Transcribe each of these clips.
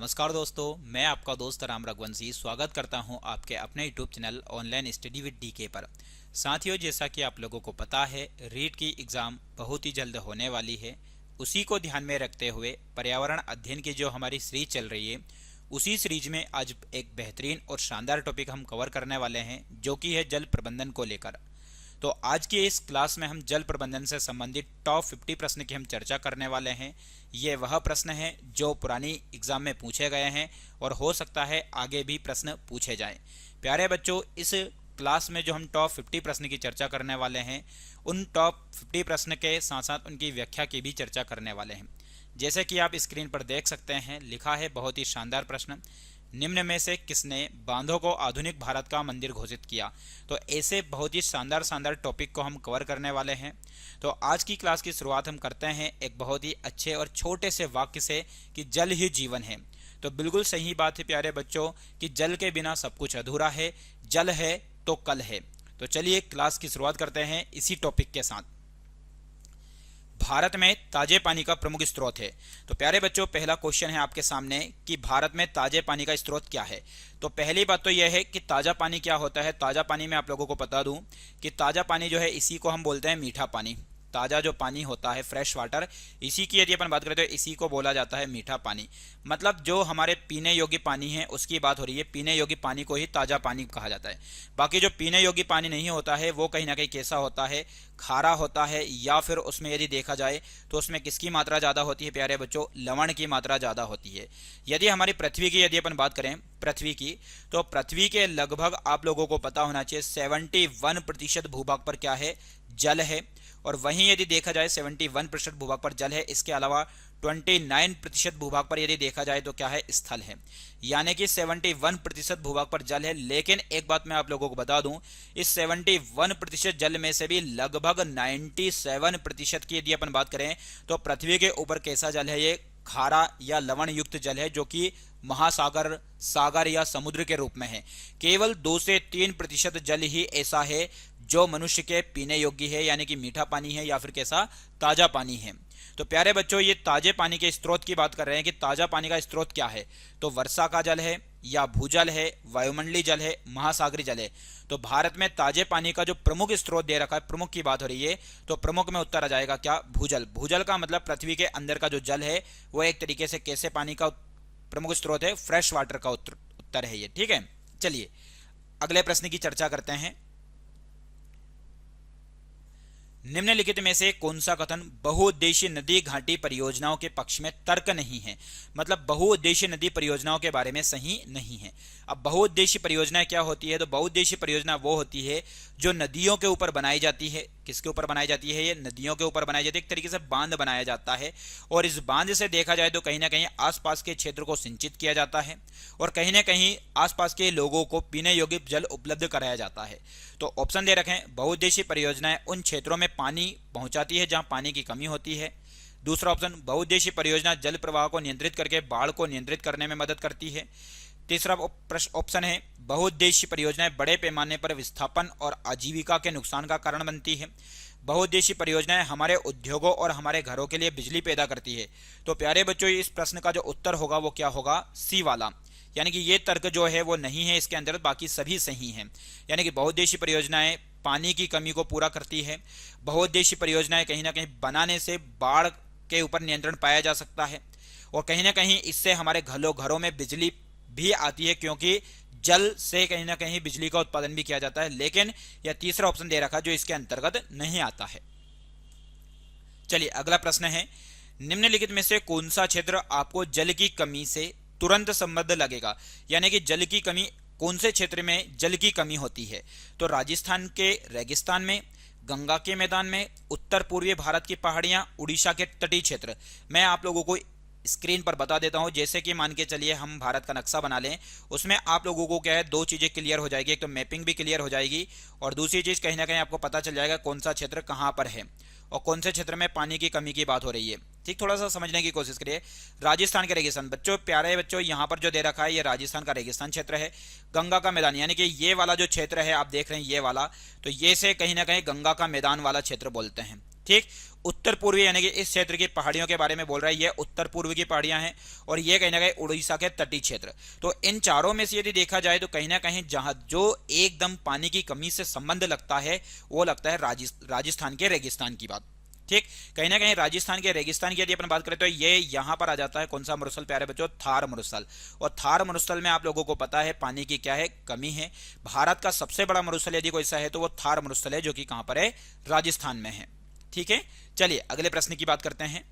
नमस्कार दोस्तों, मैं आपका दोस्त राम रघुवंशी स्वागत करता हूं आपके अपने YouTube channel online study with DK पर। साथियों, जैसा कि आप लोगों को पता है, रीट की एग्ज़ाम बहुत ही जल्द होने वाली है। उसी को ध्यान में रखते हुए पर्यावरण अध्ययन की जो हमारी सीरीज चल रही है, उसी सीरीज में आज एक बेहतरीन और शानदार टॉपिक हम कवर करने वाले हैं, जो कि है जल प्रबंधन को लेकर। तो आज की इस क्लास में हम जल प्रबंधन से संबंधित टॉप 50 प्रश्न की हम चर्चा करने वाले हैं। ये वह प्रश्न हैं जो पुरानी एग्जाम में पूछे गए हैं और हो सकता है आगे भी प्रश्न पूछे जाएं। प्यारे बच्चों, इस क्लास में जो हम टॉप 50 प्रश्न की चर्चा करने वाले हैं, उन टॉप 50 प्रश्न के साथ साथ उनकी व्याख्या की भी चर्चा करने वाले हैं। जैसे कि आप स्क्रीन पर देख सकते हैं, लिखा है बहुत ही शानदार प्रश्न, निम्न में से किसने बांधों को आधुनिक भारत का मंदिर घोषित किया। तो ऐसे बहुत ही शानदार शानदार टॉपिक को हम कवर करने वाले हैं। तो आज की क्लास की शुरुआत हम करते हैं एक बहुत ही अच्छे और छोटे से वाक्य से कि जल ही जीवन है। तो बिल्कुल सही बात है प्यारे बच्चों कि जल के बिना सब कुछ अधूरा है, जल है तो कल है। तो चलिए क्लास की शुरुआत करते हैं इसी टॉपिक के साथ। भारत में ताजे पानी का प्रमुख स्रोत है। तो प्यारे बच्चों, पहला क्वेश्चन है आपके सामने कि भारत में ताजे पानी का स्रोत क्या है। तो पहली बात तो यह है कि ताजा पानी क्या होता है। ताजा पानी में आप लोगों को बता दूं कि ताजा पानी जो है, इसी को हम बोलते हैं मीठा पानी। ताजा जो पानी होता है, फ्रेश वाटर, इसी की यदि अपन बात करें तो इसी को बोला जाता है मीठा पानी। मतलब जो हमारे पीने योग्य पानी है उसकी बात हो रही है। पीने योग्य पानी को ही ताजा पानी कहा जाता है। बाकी जो पीने योग्य पानी नहीं होता है वो कहीं ना कहीं कैसा होता है, खारा होता है, या फिर उसमें यदि देखा जाए तो उसमें किसकी मात्रा ज़्यादा होती है प्यारे बच्चों, लवण की मात्रा ज़्यादा होती है। यदि हमारी पृथ्वी की यदि अपन बात करें पृथ्वी की, तो पृथ्वी के लगभग आप लोगों को पता होना चाहिए 71% भूभाग पर क्या है, जल है। और वहीं यदि देखा जाए 71% भूभाग पर जल है, इसके अलावा 29% भूभाग पर यदि देखा जाए तो क्या है, स्थल है। यानी कि 71% भूभाग पर जल है। लेकिन एक बात मैं आप लोगों को बता दूं, इस 71% जल में से भी लगभग 97% की यदि अपन बात करें तो पृथ्वी के ऊपर कैसा जल है, ये खारा या लवण युक्त जल है, जो कि महासागर, सागर या समुद्र के रूप में है। केवल 2 से 3% जल ही ऐसा है जो मनुष्य के पीने योग्य है, यानी कि मीठा पानी है या फिर कैसा, ताजा पानी है। तो प्यारे बच्चों, ये ताजे पानी के स्रोत की बात कर रहे हैं कि ताजा पानी का स्रोत क्या है। तो वर्षा का जल है, या भूजल है, वायुमंडलीय जल है, महासागरीय जल है। तो भारत में ताजे पानी का जो प्रमुख स्रोत दे रखा है, प्रमुख की बात हो रही है, तो प्रमुख में उत्तर आ जाएगा क्या, भूजल। भूजल का मतलब पृथ्वी के अंदर का जो जल है वो एक तरीके से कैसे पानी का प्रमुख स्रोत है, फ्रेश वाटर का उत्तर है ये। ठीक है, चलिए अगले प्रश्न की चर्चा करते हैं। निम्नलिखित में से कौन सा कथन बहुउद्देशीय नदी घाटी परियोजनाओं के पक्ष में तर्क नहीं है। मतलब बहुउद्देशीय नदी परियोजनाओं के बारे में सही नहीं है। अब बहुउद्देशीय परियोजना क्या होती है, तो बहुउद्देशीय परियोजना वो होती है जो नदियों के ऊपर बनाई जाती है। किसके ऊपर बनाई जाती है, ये नदियों के ऊपर बनाई जाती है। एक तरीके से बांध बनाया जाता है, और इस बांध से देखा जाए तो कहीं ना कहीं आसपास के क्षेत्र को सिंचित किया जाता है, और कहीं ना कहीं आसपास के लोगों को पीने योग्य जल उपलब्ध कराया जाता है। तो ऑप्शन दे रखे हैं, बहुउद्देशीय परियोजनाएं उन क्षेत्रों में पानी पहुंचाती है जहां पानी की कमी होती है। दूसरा ऑप्शन, बहुउद्देशीय परियोजना जल प्रवाह को नियंत्रित करके बाढ़ को नियंत्रित करने में मदद करती है। तीसरा ऑप्शन है, बहुउद्देशीय परियोजनाएं बड़े पैमाने पर विस्थापन और आजीविका के नुकसान का कारण बनती है। बहुउद्देशीय परियोजनाएं हमारे उद्योगों और हमारे घरों के लिए बिजली पैदा करती है। तो प्यारे बच्चों, इस प्रश्न का जो उत्तर होगा वो क्या होगा, सी वाला। यानी कि ये तर्क जो है वो नहीं है इसके अंदर, बाकी सभी सही हैं। यानी कि बहुउद्देशीय परियोजनाएं पानी की कमी को पूरा करती है। बहुउद्देशीय परियोजनाएं कहीं ना कहीं बनाने से बाढ़ के ऊपर नियंत्रण पाया जा सकता है, और कहीं ना कहीं इससे हमारे घरों में बिजली भी आती है, क्योंकि जल से कहीं ना कहीं बिजली का उत्पादन भी किया जाता है। लेकिन यह तीसरा ऑप्शन दे रखा जो इसके अंतर्गत नहीं आता है। चलिए अगला प्रश्न है, निम्नलिखित में से कौन सा क्षेत्र आपको जल की कमी से तुरंत संबद्ध लगेगा। यानी कि जल की कमी, कौन से क्षेत्र में जल की कमी होती है। तो राजस्थान के रेगिस्तान में, गंगा के मैदान में, उत्तर पूर्वी भारत की पहाड़ियां, उड़ीसा के तटीय क्षेत्र। मैं आप लोगों को स्क्रीन पर बता देता हूं। जैसे कि मान के चलिए हम भारत का नक्शा बना लें, उसमें आप लोगों को क्या है, 2 चीजें क्लियर हो जाएगी। एक तो मैपिंग भी क्लियर हो जाएगी, और दूसरी चीज कहीं ना कहीं आपको पता चल जाएगा कौन सा क्षेत्र कहां पर है और कौन से क्षेत्र में पानी की कमी की बात हो रही है। ठीक, थोड़ा सा समझने की कोशिश करिए। राजस्थान के रेगिस्तान, बच्चों प्यारे बच्चों, यहाँ पर जो दे रखा है ये राजस्थान का रेगिस्तान क्षेत्र है। गंगा का मैदान, यानी कि ये वाला जो क्षेत्र है आप देख रहे हैं ये वाला, तो ये से कहीं ना कहीं गंगा का मैदान वाला क्षेत्र बोलते हैं। ठीक, उत्तर पूर्वी यानी कि इस क्षेत्र की पहाड़ियों के बारे में बोल रहा है, ये उत्तर पूर्व की पहाड़ियां हैं और ये कहीं ना कहीं उड़ीसा के तटीय क्षेत्र। तो इन चारों में से यदि देखा जाए तो कहीं ना कहीं जहां जो एकदम पानी की कमी से संबंध लगता है वो लगता है राजस्थान के रेगिस्तान की बात। ठीक, कहीं ना कहीं राजस्थान के रेगिस्तान की यदि अपन बात करें तो ये यहां पर आ जाता है कौन सा मरुस्थल प्यारे बच्चों, थार मरुस्थल। और थार मरुस्थल में आप लोगों को पता है पानी की क्या है, कमी है। भारत का सबसे बड़ा मरुस्थल यदि कोई सा है तो वो थार मरुस्थल है, जो कि कहां पर है, राजस्थान में है। ठीक है, चलिए अगले प्रश्न की बात करते हैं।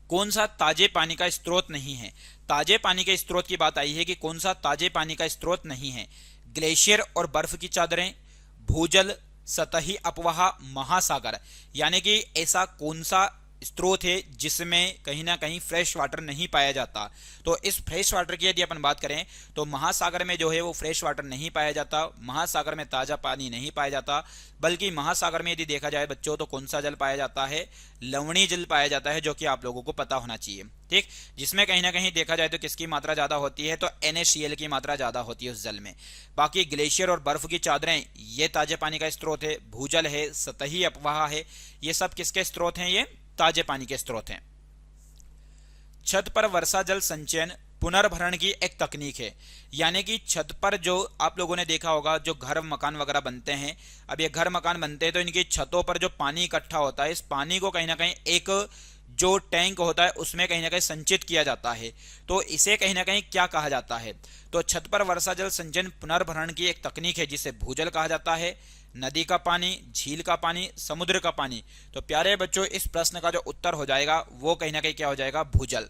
कौन सा ताजे पानी का स्रोत नहीं है? ताजे पानी के स्रोत की बात आई है कि कौन सा ताजे पानी का स्रोत नहीं है। ग्लेशियर और बर्फ की चादरें, भूजल, सतही अपवाह, महासागर, यानी कि ऐसा कौन सा स्रोत है जिसमें कहीं ना कहीं फ्रेश वाटर नहीं पाया जाता। तो इस फ्रेश वाटर की यदि अपन बात करें तो महासागर में जो है वो फ्रेश वाटर नहीं पाया जाता, महासागर में ताजा पानी नहीं पाया जाता, बल्कि महासागर में यदि देखा जाए बच्चों तो कौन सा जल पाया जाता है, लवणीय जल पाया जाता है, जो कि आप लोगों को पता होना चाहिए। ठीक, जिसमें कहीं ना कहीं देखा जाए तो किसकी मात्रा ज्यादा होती है, तो NaCl की मात्रा ज्यादा होती है उस जल में। बाकी ग्लेशियर और बर्फ की चादरें ये ताजे पानी का स्रोत है, भूजल है, सतही अपवाह है, ये सब किसके स्रोत हैं, ये ताजे पानी के स्रोत हैं। छत पर वर्षा जल संचयन पुनर्भरण की एक तकनीक है, यानी कि छत पर जो आप लोगों ने देखा होगा जो घर मकान वगैरह बनते हैं, अब ये घर मकान बनते हैं तो इनकी छतों पर जो पानी इकट्ठा होता है, इस पानी को कहीं ना कहीं एक जो टैंक होता है उसमें कहीं ना कहीं संचित किया जाता है। तो इसे कहीं ना कहीं क्या कहा जाता है, तो छत पर वर्षा जल संचयन पुनर्भरण की एक तकनीक है जिसे भूजल कहा जाता है। नदी का पानी, झील का पानी, समुद्र का पानी। तो प्यारे बच्चों इस प्रश्न का जो उत्तर हो जाएगा वो कहीं ना कहीं क्या हो जाएगा, भूजल।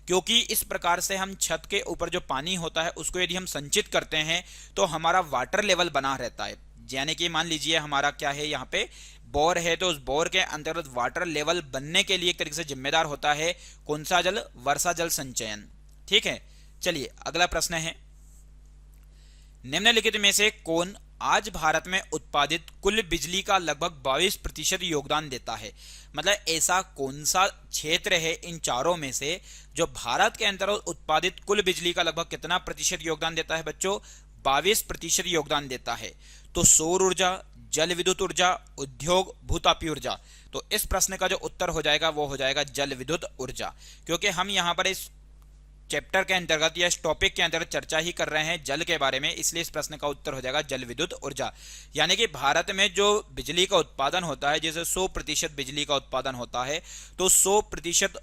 क्योंकि इस प्रकार से हम छत के ऊपर जो पानी होता है उसको यदि हम संचित करते हैं तो हमारा वाटर लेवल बना रहता है। यानी कि मान लीजिए हमारा क्या है, यहाँ पे बोर है, तो उस बोर के अंतर्गत वाटर लेवल बनने के लिए एक तरीके से जिम्मेदार होता है कौन सा जल, वर्षा जल संचयन। ठीक है, चलिए अगला प्रश्न है, निम्नलिखित में से कौन आज भारत में उत्पादित कुल बिजली का लगभग 22% योगदान देता है? मतलब ऐसा कौन सा क्षेत्र है इन चारों में से जो भारत के अंतर्गत उत्पादित कुल बिजली का लगभग कितना प्रतिशत योगदान देता है बच्चों, 22% योगदान देता है। तो सौर ऊर्जा, जल विद्युत ऊर्जा, उद्योग, भूतापीय ऊर्जा। तो इस प्रश्न का जो उत्तर हो जाएगा वो हो जाएगा जल विद्युत ऊर्जा, क्योंकि हम यहाँ पर इस चैप्टर के अंतर्गत या इस टॉपिक के अंतर्गत चर्चा ही कर रहे हैं जल के बारे में, इसलिए इस प्रश्न का उत्तर हो जाएगा जल विद्युत ऊर्जा। यानी कि भारत में जो बिजली का उत्पादन होता है, जैसे 100% बिजली का उत्पादन होता है, तो 100%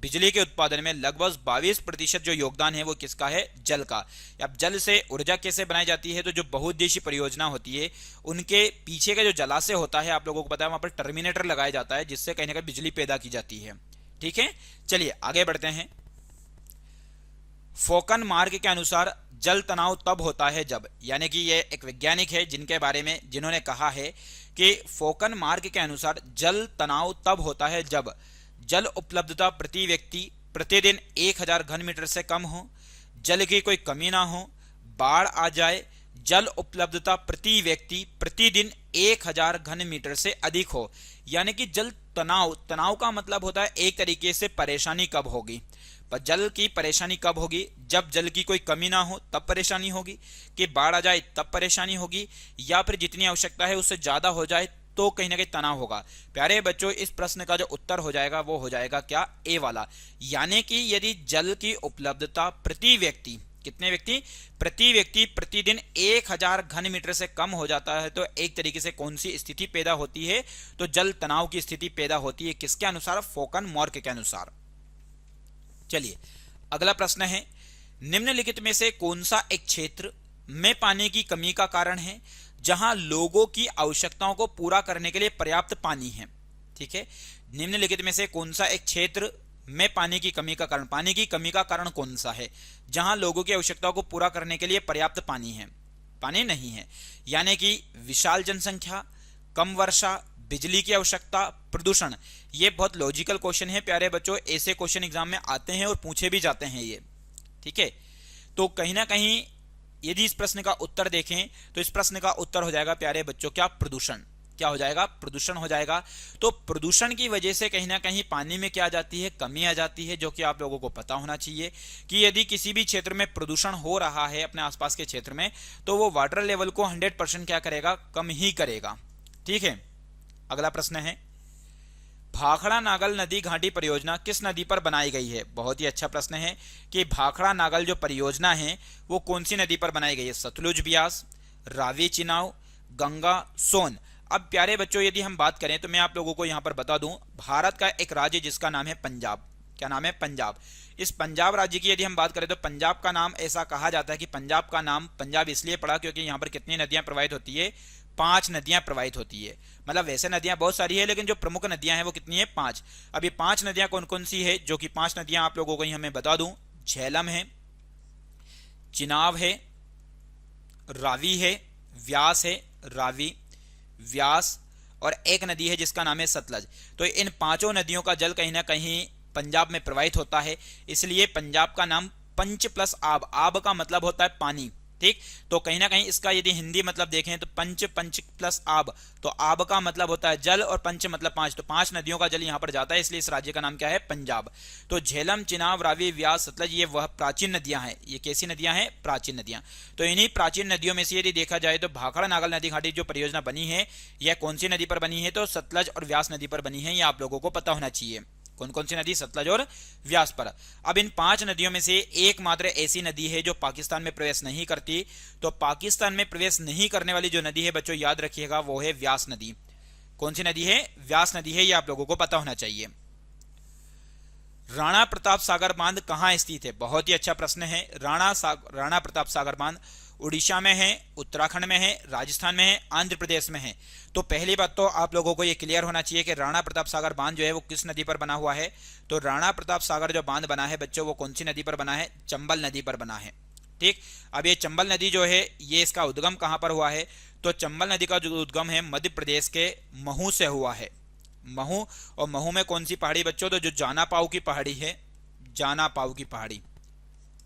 बिजली के उत्पादन में लगभग 22% जो योगदान है वो किसका है, जल का। अब जल से ऊर्जा कैसे बनाई जाती है, तो जो बहुउद्देशीय परियोजना होती है उनके पीछे का जो जलाशय होता है, आप लोगों को पता है वहां पर टर्मिनेटर लगाया जाता है जिससे कहीं ना कहीं बिजली पैदा की जाती है। ठीक है, चलिए आगे बढ़ते हैं। फोकन मार्ग के अनुसार जल तनाव तब होता है जब, यानी कि ये एक वैज्ञानिक है जिनके बारे में जिन्होंने कहा है कि फोकन मार्ग के अनुसार जल तनाव तब होता है जब जल उपलब्धता प्रति व्यक्ति प्रतिदिन 1000 घन मीटर से कम हो, जल की कोई कमी ना हो, बाढ़ आ जाए, जल उपलब्धता प्रति व्यक्ति प्रतिदिन 1000 घन मीटर से अधिक हो। यानी कि जल तनाव, तनाव का मतलब होता है एक तरीके से परेशानी कब होगी, पर जल की परेशानी कब होगी, जब जल की कोई कमी ना हो तब परेशानी होगी, कि बाढ़ आ जाए तब परेशानी होगी, या फिर जितनी आवश्यकता है उससे ज्यादा हो जाए तो कहीं ना कहीं तनाव होगा। प्यारे बच्चों इस प्रश्न का जो उत्तर हो जाएगा वो हो जाएगा क्या, ए वाला। यानी कि यदि जल की उपलब्धता प्रति व्यक्ति, कितने व्यक्ति, प्रति व्यक्ति प्रतिदिन 1000 घन मीटर से कम हो जाता है तो एक तरीके से कौन सी स्थिति पैदा होती है, तो जल तनाव की स्थिति पैदा होती है। किसके अनुसार, फोकन मार्ग के अनुसार। चलिए अगला प्रश्न है, निम्नलिखित में से कौन सा एक क्षेत्र में पानी की कमी का कारण है जहां लोगों की आवश्यकताओं को पूरा करने के लिए पर्याप्त पानी है? ठीक है, निम्नलिखित में से कौन सा एक क्षेत्र में पानी की कमी का कारण, पानी की कमी का कारण कौन सा है जहां लोगों की आवश्यकताओं को पूरा करने के लिए पर्याप्त पानी है, पानी नहीं है। यानी कि विशाल जनसंख्या, कम वर्षा, बिजली की आवश्यकता, प्रदूषण। ये बहुत लॉजिकल क्वेश्चन है प्यारे बच्चों, ऐसे क्वेश्चन एग्जाम में आते हैं और पूछे भी जाते हैं ये। ठीक है, तो कहीं ना कहीं यदि इस प्रश्न का उत्तर देखें तो इस प्रश्न का उत्तर हो जाएगा प्यारे बच्चों क्या, प्रदूषण। क्या हो जाएगा, प्रदूषण हो जाएगा। तो प्रदूषण की वजह से कहीं ना कहीं पानी में क्या आ जाती है, कमी आ जाती है, जो कि आप लोगों को पता होना चाहिए कि यदि किसी भी क्षेत्र में प्रदूषण हो रहा है अपने आसपास के क्षेत्र में, तो वो वाटर लेवल को 100% क्या करेगा, कम ही करेगा। ठीक है, अगला प्रश्न है, भाखड़ा नागल नदी घाटी परियोजना किस नदी पर बनाई गई है? बहुत ही अच्छा प्रश्न है कि भाखड़ा नागल जो परियोजना है वो कौन सी नदी पर बनाई गई है? सतलुज, ब्यास, रावी, चिनाब, गंगा, सोन। अब प्यारे बच्चों, यदि हम बात करें तो मैं आप लोगों को यहां पर बता दूं, भारत का एक राज्य जिसका नाम है पंजाब। क्या नाम है? पंजाब। इस पंजाब राज्य की यदि हम बात करें तो पंजाब का नाम ऐसा कहा जाता है कि पंजाब का नाम पंजाब इसलिए पड़ा क्योंकि यहां पर कितनी नदियां प्रवाहित होती है? 5 नदियां प्रवाहित होती है। मतलब वैसे नदियां बहुत सारी है, लेकिन जो प्रमुख नदियां हैं वो कितनी है? 5। अब ये 5 नदियां कौन कौन सी है? जो कि 5 नदियां आप लोगों को यहां मैं बता दूं, झेलम है, चिनाब है, रावी है, व्यास है, रावी, व्यास, और एक नदी है जिसका नाम है सतलज। तो इन 5 नदियों का जल कहीं ना कहीं पंजाब में प्रवाहित होता है, इसलिए पंजाब का नाम पंच प्लस आब, आब का मतलब होता है पानी। ठीक, तो कहीं ना कहीं इसका यदि हिंदी मतलब देखें तो पंच, पंच प्लस आब, तो आब का मतलब होता है जल और पंच मतलब 5, तो 5 नदियों का जल यहां पर जाता है, इसलिए इस राज्य का नाम क्या है? पंजाब। तो झेलम, चिनाब, रावी, व्यास, सतलज ये वह प्राचीन नदियां हैं। ये कैसी नदियां हैं? प्राचीन नदियां। तो इन्हीं प्राचीन नदियों में से यदि देखा जाए तो भाखड़ा नागल नदी घाटी जो परियोजना बनी है यह कौन सी नदी पर बनी है? तो सतलज और व्यास नदी पर बनी है। यह आप लोगों को पता होना चाहिए। कौन कौन सी नदी? सतलज और व्यास पर। अब इन 5 नदियों में से एकमात्र ऐसी नदी है जो पाकिस्तान में प्रवेश नहीं करती। तो पाकिस्तान में प्रवेश नहीं करने वाली जो नदी है बच्चों, याद रखिएगा, वो है व्यास नदी। कौन सी नदी है? व्यास नदी है। यह आप लोगों को पता होना चाहिए। राणा प्रताप सागर बांध कहां स्थित है? बहुत ही अच्छा प्रश्न है। राणा प्रताप सागर बांध उड़ीसा में है, उत्तराखंड में है, राजस्थान में है, आंध्र प्रदेश में है। तो पहली बात तो आप लोगों को यह क्लियर होना चाहिए कि राणा प्रताप सागर बांध जो है वो किस नदी पर बना हुआ है। तो राणा प्रताप सागर जो बांध बना है बच्चों, वो कौन सी नदी पर बना है? चंबल नदी पर बना है। ठीक, अब ये चंबल नदी जो है ये इसका उद्गम कहां पर हुआ है? तो चंबल नदी का जो उद्गम है मध्य प्रदेश के महू से हुआ है। महू, और महू में कौन सी पहाड़ी बच्चों? तो जो जाना पाऊ की पहाड़ी है, जाना पाऊ की पहाड़ी।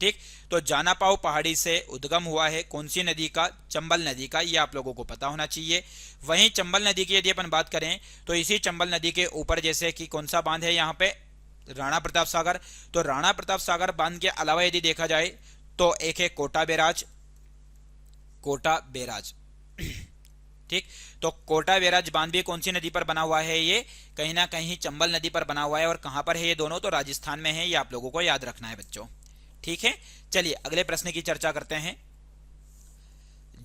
ठीक, तो जाना पाऊ पहाड़ी से उद्गम हुआ है कौन सी नदी का? चंबल नदी का। ये आप लोगों को पता होना चाहिए। वहीं चंबल नदी की यदि अपन बात करें तो इसी चंबल नदी के ऊपर जैसे कि कौन सा बांध है यहाँ पे? राणा प्रताप सागर। तो राणा प्रताप सागर बांध के अलावा यदि देखा जाए तो एक है कोटा बैराज, कोटा बैराज। ठीक, तो कोटा बैराज बांध भी कौन सी नदी पर बना हुआ है? ये कहीं ना कहीं चंबल नदी पर बना हुआ है। और कहां पर है ये दोनों? तो राजस्थान में है। ये आप लोगों को याद रखना है बच्चों। ठीक है, चलिए अगले प्रश्न की चर्चा करते हैं।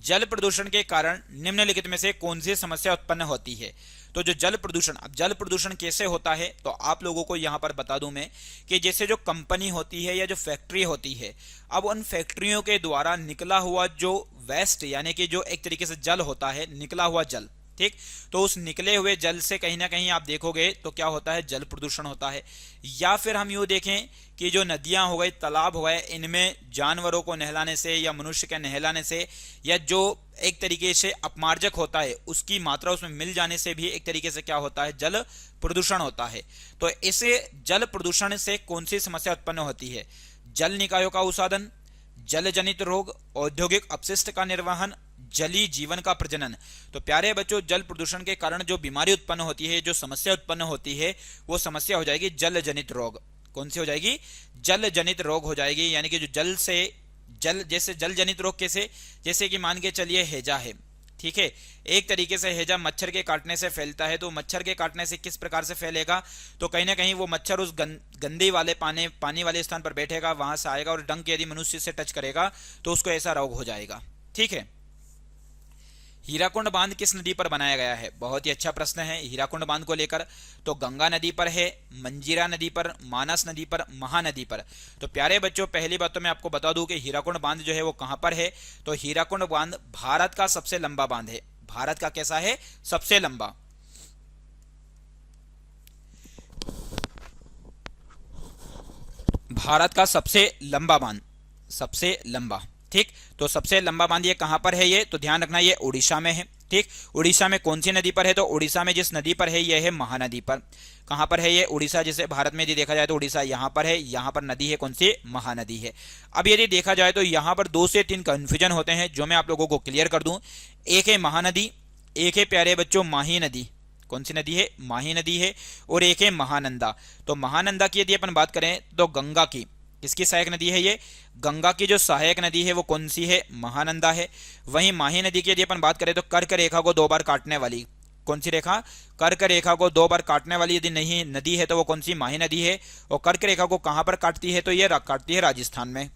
जल प्रदूषण के कारण निम्नलिखित में से कौन सी समस्या उत्पन्न होती है? तो जो जल प्रदूषण, अब जल प्रदूषण कैसे होता है तो आप लोगों को यहां पर बता दूं मैं कि जैसे जो कंपनी होती है या जो फैक्ट्री होती है, अब उन फैक्ट्रियों के द्वारा निकला हुआ जो वेस्ट यानी कि जो एक तरीके से जल होता है, निकला हुआ जल, ठीक, तो उस निकले हुए जल से कहीं ना कहीं आप देखोगे तो क्या होता है? जल प्रदूषण होता है। या फिर हम यूं देखें कि जो नदियां हो गई, तालाब हो गए, इनमें जानवरों को नहलाने से या मनुष्य के नहलाने से या जो एक तरीके से अपमार्जक होता है उसकी मात्रा उसमें मिल जाने से भी एक तरीके से क्या होता है? जल प्रदूषण होता है। तो इसे जल प्रदूषण से कौन सी समस्या उत्पन्न होती है? जल निकायों का उसादन, जल जनित रोग, औद्योगिक अपशिष्ट का निर्वहन, जलीय जीवन का प्रजनन। तो प्यारे बच्चों, जल प्रदूषण के कारण जो बीमारी उत्पन्न होती है, जो समस्या उत्पन्न होती है, वो समस्या हो जाएगी जल जनित रोग। कौन सी हो जाएगी? जल जनित रोग हो जाएगी। यानी कि जो जल से जल, जैसे जल जनित रोग कैसे? जैसे कि मान के चलिए हैजा है, ठीक है, एक तरीके से हैजा मच्छर के काटने से फैलता है। तो मच्छर के काटने से किस प्रकार से फैलेगा? तो कहीं ना कहीं वो मच्छर उस गंदे वाले पानी वाले स्थान पर बैठेगा, वहां से आएगा और डंक यदि मनुष्य से टच करेगा तो उसको ऐसा रोग हो जाएगा। ठीक है। हीराकुंड बांध किस नदी पर बनाया गया है? बहुत ही अच्छा प्रश्न है हीराकुंड बांध को लेकर। तो गंगा नदी पर है, मंजीरा नदी पर, मानस नदी पर, महानदी पर। तो प्यारे बच्चों, पहली बात तो मैं आपको बता दूं कि हीराकुंड बांध जो है वो कहां पर है? तो हीराकुंड बांध भारत का सबसे लंबा बांध है। भारत का कैसा है? सबसे लंबा। भारत का सबसे लंबा बांध, सबसे लंबा। ठीक, तो सबसे लंबा बांध ये कहां पर है? ये तो ध्यान रखना, ये उड़ीसा में है। ठीक, उड़ीसा में कौन सी नदी पर है? तो उड़ीसा में जिस नदी पर है ये है महानदी पर। कहां पर है ये? उड़ीसा। जैसे भारत में यदि देखा जाए तो उड़ीसा यहां पर है, यहां पर नदी है कौन सी? महानदी है। अब यदि देखा जाए तो यहां पर 2 से 3 कंफ्यूजन होते हैं जो मैं आप लोगों को क्लियर कर दूं। एक है महानदी, एक है प्यारे बच्चों माही नदी, कौन सी नदी है, माही नदी है, और एक है महानंदा। तो महानंदा की यदि अपन बात करें तो गंगा की, किसकी सहायक नदी है ये, गंगा की जो सहायक नदी है वो कौन सी है, महानंदा है। वहीं माही नदी की यदि अपन बात करें तो कर्क रेखा को 2 बार काटने वाली, कौन सी रेखा, कर्क रेखा को 2 बार काटने वाली यदि नहीं नदी है तो वो कौन सी, माही नदी है। और कर्क रेखा को कहां पर काटती है, तो ये काटती है राजस्थान में।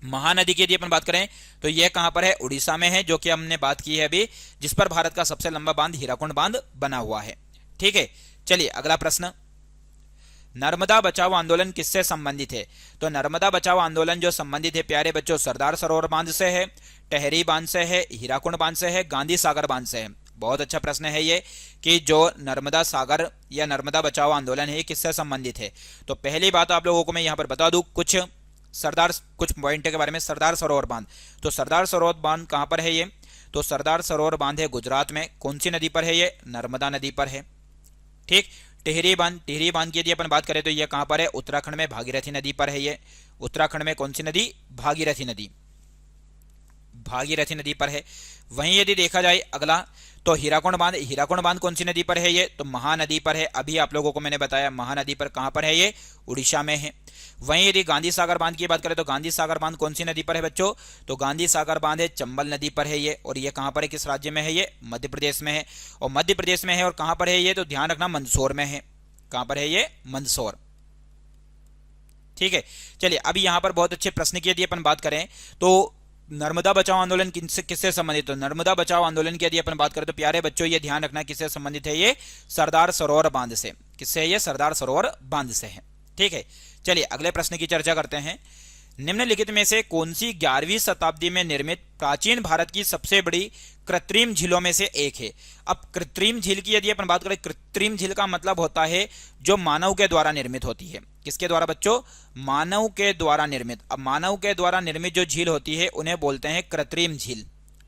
महानदी की यदि अपन बात करें तो यह कहां पर है, उड़ीसा में है, जो कि हमने बात की है अभी, जिस पर भारत का सबसे लंबा बांध हीराकुंड बांध बना हुआ है। ठीक है, चलिए अगला प्रश्न, नर्मदा बचाओ आंदोलन किससे संबंधित है। तो नर्मदा बचाओ आंदोलन जो संबंधित है प्यारे बच्चों सरदार सरोवर बांध से है, टेहरी बांध से है, हीराकुंड बांध से है, गांधी सागर बांध से है। बहुत अच्छा प्रश्न है ये कि जो नर्मदा सागर या नर्मदा बचाओ आंदोलन है ये किससे संबंधित है। तो पहली बात आप लोगों को मैं यहां पर बता दूं कुछ पॉइंट के बारे में। सरदार सरोवर बांध, तो सरदार सरोवर बांध कहां पर है ये, तो सरदार सरोवर बांध है गुजरात में, कौन सी नदी पर है ये, नर्मदा नदी पर है। ठीक, टिहरी बांध, टिहरी बांध की यदि अपन बात करें तो ये कहां पर है, उत्तराखंड में भागीरथी नदी पर है ये, उत्तराखंड में कौन सी नदी, भागीरथी नदी, भागीरथी नदी पर है। वहीं यदि देखा जाए अगला तो हीराकुंड बांध, हीराकुंड बांध कौन सी नदी पर है ये, तो महानदी पर है। अभी आप लोगों को मैंने बताया महानदी पर, कहां पर है ये, उड़ीसा में है। वहीं यदि गांधी सागर बांध की बात करें तो गांधी सागर बांध कौन सी नदी पर है बच्चों, तो गांधी सागर बांध है चंबल नदी पर है ये, और ये कहां पर है, किस राज्य में है ये, मध्य प्रदेश में है। और मध्य प्रदेश में है और कहां पर है ये, तो ध्यान रखना मंदसौर में है, कहां पर है ये, मंदसौर। ठीक है, चलिए अभी यहां पर बहुत अच्छे प्रश्न की यदि अपन बात करें तो नर्मदा बचाओ आंदोलन किससे संबंधित है, तो नर्मदा बचाओ आंदोलन की यदि अपन बात करें तो प्यारे बच्चों ये ध्यान रखना किससे संबंधित है, ये सरदार सरोवर बांध से, किससे है ये, सरदार सरोवर बांध से है। ठीक है, चलिए अगले प्रश्न की चर्चा करते हैं। निम्नलिखित में से कौन सी 11वीं शताब्दी में निर्मित प्राचीन भारत की सबसे बड़ी कृत्रिम झीलों में से एक है। अब कृत्रिम झील की यदि अपन बात करें, कृत्रिम झील का मतलब होता है जो मानव के द्वारा निर्मित होती है। किसके द्वारा बच्चों, मानव के द्वारा निर्मित। अब मानव के द्वारा निर्मित जो झील होती है उन्हें बोलते हैं कृत्रिम झील।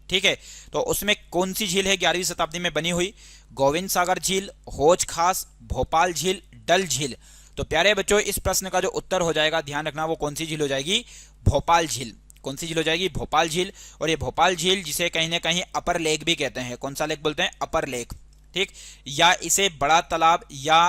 ठीक है, तो उसमें कौन सी झील है 11वीं शताब्दी में बनी हुई, गोविंद सागर झील, हौज खास, भोपाल झील, डल झील। तो प्यारे बच्चों इस प्रश्न का जो उत्तर हो जाएगा, ध्यान रखना, वो कौन सी झील हो जाएगी, भोपाल झील। कौन सी झील हो जाएगी, भोपाल झील। और ये भोपाल झील जिसे कहीं ना कहीं अपर लेक भी कहते हैं, कौन सा लेक बोलते हैं, अपर लेक। ठीक, या इसे बड़ा तालाब या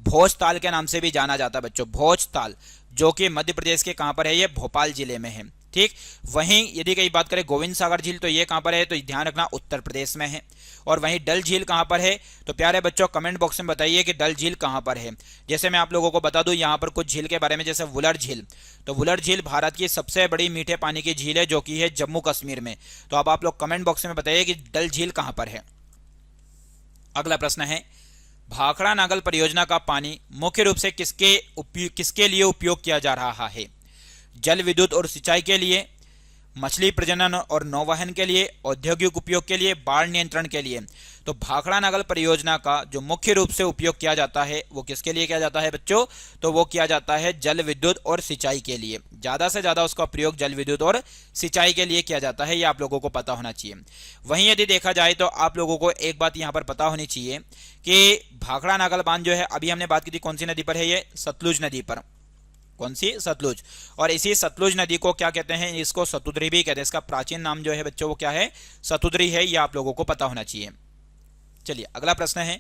भोज ताल के नाम से भी जाना जाता है बच्चों, भोज ताल, जो कि मध्य प्रदेश के कहां पर है, ये भोपाल जिले में है। ठीक, वहीं यदि कहीं बात करें गोविंद सागर झील तो ये कहां पर है, तो ध्यान रखना उत्तर प्रदेश में है। और वहीं डल झील कहां पर है, तो प्यारे बच्चों कमेंट बॉक्स में बताइए कि डल झील कहां पर है। जैसे मैं आप लोगों को बता दूं यहां पर कुछ झील के बारे में, जैसे वुलर झील, तो वुलर झील भारत की सबसे बड़ी मीठे पानी की झील है जो कि है जम्मू कश्मीर में। तो अब आप लोग कमेंट बॉक्स में बताइए कि डल झील कहां पर है। अगला प्रश्न है, भाखड़ा नागल परियोजना का पानी मुख्य रूप से किसके लिए उपयोग किया जा रहा है, जल विद्युत और सिंचाई के लिए, मछली प्रजनन और नौवहन के लिए, औद्योगिक उपयोग के लिए, बाढ़ नियंत्रण के लिए। तो भाखड़ा नागल परियोजना का जो मुख्य रूप से उपयोग किया जाता है वो किसके लिए किया जाता है बच्चों, तो वो किया जाता है जल विद्युत और सिंचाई के लिए। ज्यादा से ज्यादा उसका प्रयोग जल विद्युत और सिंचाई के लिए किया जाता है, ये आप लोगों को पता होना चाहिए। वहीं यदि देखा जाए तो आप लोगों को एक बात यहां पर पता होनी चाहिए कि भाखड़ा नागल बांध जो है, अभी हमने बात की थी कौन सी नदी पर है, ये सतलुज नदी पर। कौन सी, सतलुज। और इसी सतलुज नदी को क्या कहते हैं, इसको सतुद्री भी कहते हैं। इसका प्राचीन नाम जो है बच्चों वो क्या है, सतुद्री है, ये आप लोगों को पता होना चाहिए। चलिए अगला प्रश्न है,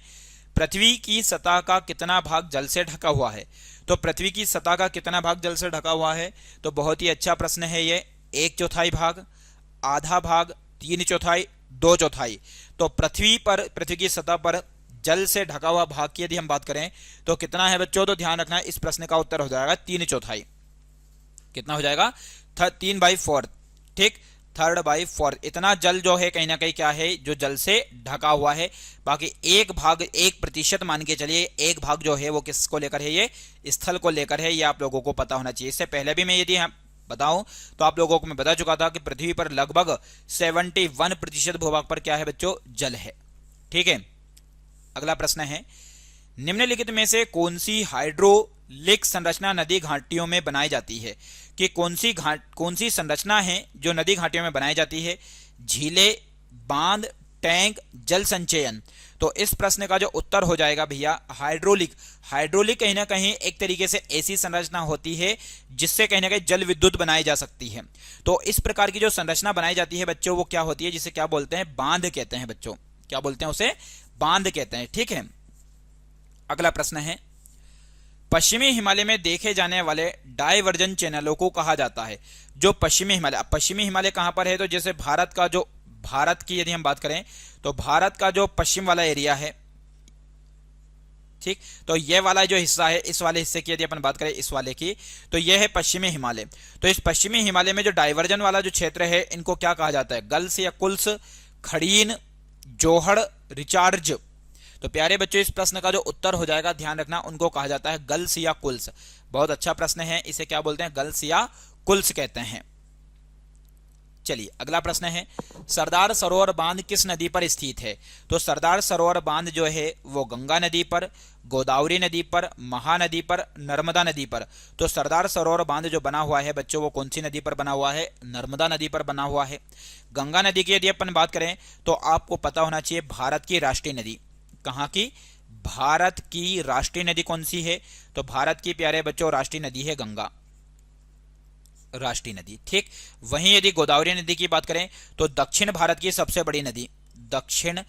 पृथ्वी की सतह का कितना भाग जल से ढका हुआ है। तो पृथ्वी की सतह का कितना भाग जल से ढका हुआ है, तो बहुत ही अच्छा प्रश्न है ये। 1/4 भाग, आधा भाग, 3/4, 2/4। तो पृथ्वी की सतह पर जल से ढका हुआ भाग की यदि हम बात करें तो कितना है बच्चों, तो ध्यान रखना इस प्रश्न का उत्तर हो जाएगा 3/4। कितना हो जाएगा, 3/4। ठीक, 3/4 इतना जल जो है कहीं ना कहीं क्या है, जो जल से ढका हुआ है। बाकी 1% मान के चलिए, 1 भाग जो है वो किसको लेकर है, ये स्थल को लेकर है, ये आप लोगों को पता होना चाहिए। इससे पहले भी मैं यदि बताऊं तो आप लोगों को मैं बता चुका था कि पृथ्वी पर लगभग 71% भूभाग पर क्या है बच्चों, जल है। ठीक है, अगला प्रश्न है, निम्नलिखित में से कौन सी हाइड्रोलिक संरचना नदी घाटियों में बनाई जाती है, कि कौन सी संरचना है जो नदी घाटियों में बनाई जाती है, झीलें, बांध, टैंक, जल संचयन। तो इस प्रश्न का जो उत्तर हो जाएगा भैया हाइड्रोलिक। हाइड्रोलिक कहीं ना कहीं एक तरीके से ऐसी संरचना होती है जिससे कहीं ना कहीं जल विद्युत बनाई जा सकती है। तो इस प्रकार की जो संरचना बनाई जाती है बच्चों वो क्या होती है, जिसे क्या बोलते हैं, बांध कहते हैं बच्चों। क्या बोलते हैं उसे, बांध कहते हैं। ठीक है, अगला प्रश्न है, पश्चिमी हिमालय में देखे जाने वाले डायवर्जन चैनलों को कहा जाता है। जो पश्चिमी हिमालय, पश्चिमी हिमालय कहां पर है, तो जैसे भारत की यदि हम बात करें तो भारत का जो पश्चिम वाला एरिया है, ठीक, तो ये वाला जो हिस्सा है, इस वाले हिस्से की यदि अपन बात करें, इस वाले की, तो ये है पश्चिमी हिमालय। तो इस पश्चिमी हिमालय में जो डाइवर्जन वाला जो क्षेत्र है, इनको क्या कहा जाता है, गल्स या कुल्स, खड़ीन, जोहड़, रिचार्ज। तो प्यारे बच्चों, इस प्रश्न का जो उत्तर हो जाएगा, ध्यान रखना, उनको कहा जाता है गल्स या कुल्स। बहुत अच्छा प्रश्न है, इसे क्या बोलते हैं, गल्स या कुल्स कहते हैं। चलिए अगला प्रश्न है, सरदार सरोवर बांध किस नदी पर स्थित है। तो सरदार सरोवर बांध जो है वो गंगा नदी पर, गोदावरी नदी पर, महानदी पर, नर्मदा नदी पर। तो सरदार सरोवर बांध जो बना हुआ है बच्चों, वो कौन सी नदी पर बना हुआ है, नर्मदा नदी पर बना हुआ है। गंगा नदी की यदि अपन बात करें तो आपको पता होना चाहिए भारत की राष्ट्रीय नदी, कहाँ की, भारत की राष्ट्रीय नदी कौन सी है, तो भारत की प्यारे बच्चों राष्ट्रीय नदी है गंगा, राष्ट्रीय नदी। ठीक, वहीं यदि गोदावरी नदी की बात करें तो दक्षिण भारत की सबसे बड़ी नदी, दक्षिण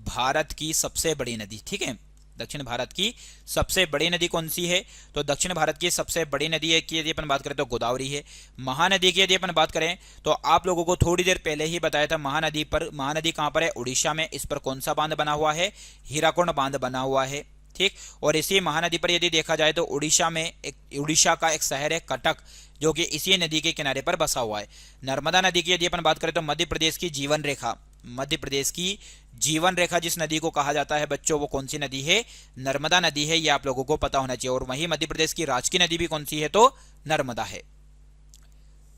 भारत की सबसे बड़ी नदी, ठीक है, दक्षिण भारत की सबसे बड़ी नदी कौन सी है, तो दक्षिण भारत की सबसे बड़ी नदी है की यदि अपन बात करें तो गोदावरी है। महानदी की यदि अपन बात करें तो आप लोगों को थोड़ी देर पहले ही बताया था महानदी पर, महानदी कहां पर है, उड़ीसा में। इस पर कौन सा बांध बना हुआ है, हीराकुंड बांध बना हुआ है। ठीक, और इसी महानदी पर यदि देखा जाए तो उड़ीसा का एक शहर है कटक, जो कि इसी नदी के किनारे पर बसा हुआ है। नर्मदा नदी की यदि अपन बात करें तो मध्य प्रदेश की जीवन रेखा, मध्य प्रदेश की जीवन रेखा जिस नदी को कहा जाता है बच्चों, वो कौन सी नदी है, नर्मदा नदी है, ये आप लोगों को पता होना चाहिए। और वहीं मध्य प्रदेश की राजकीय नदी भी कौन सी है, तो नर्मदा है।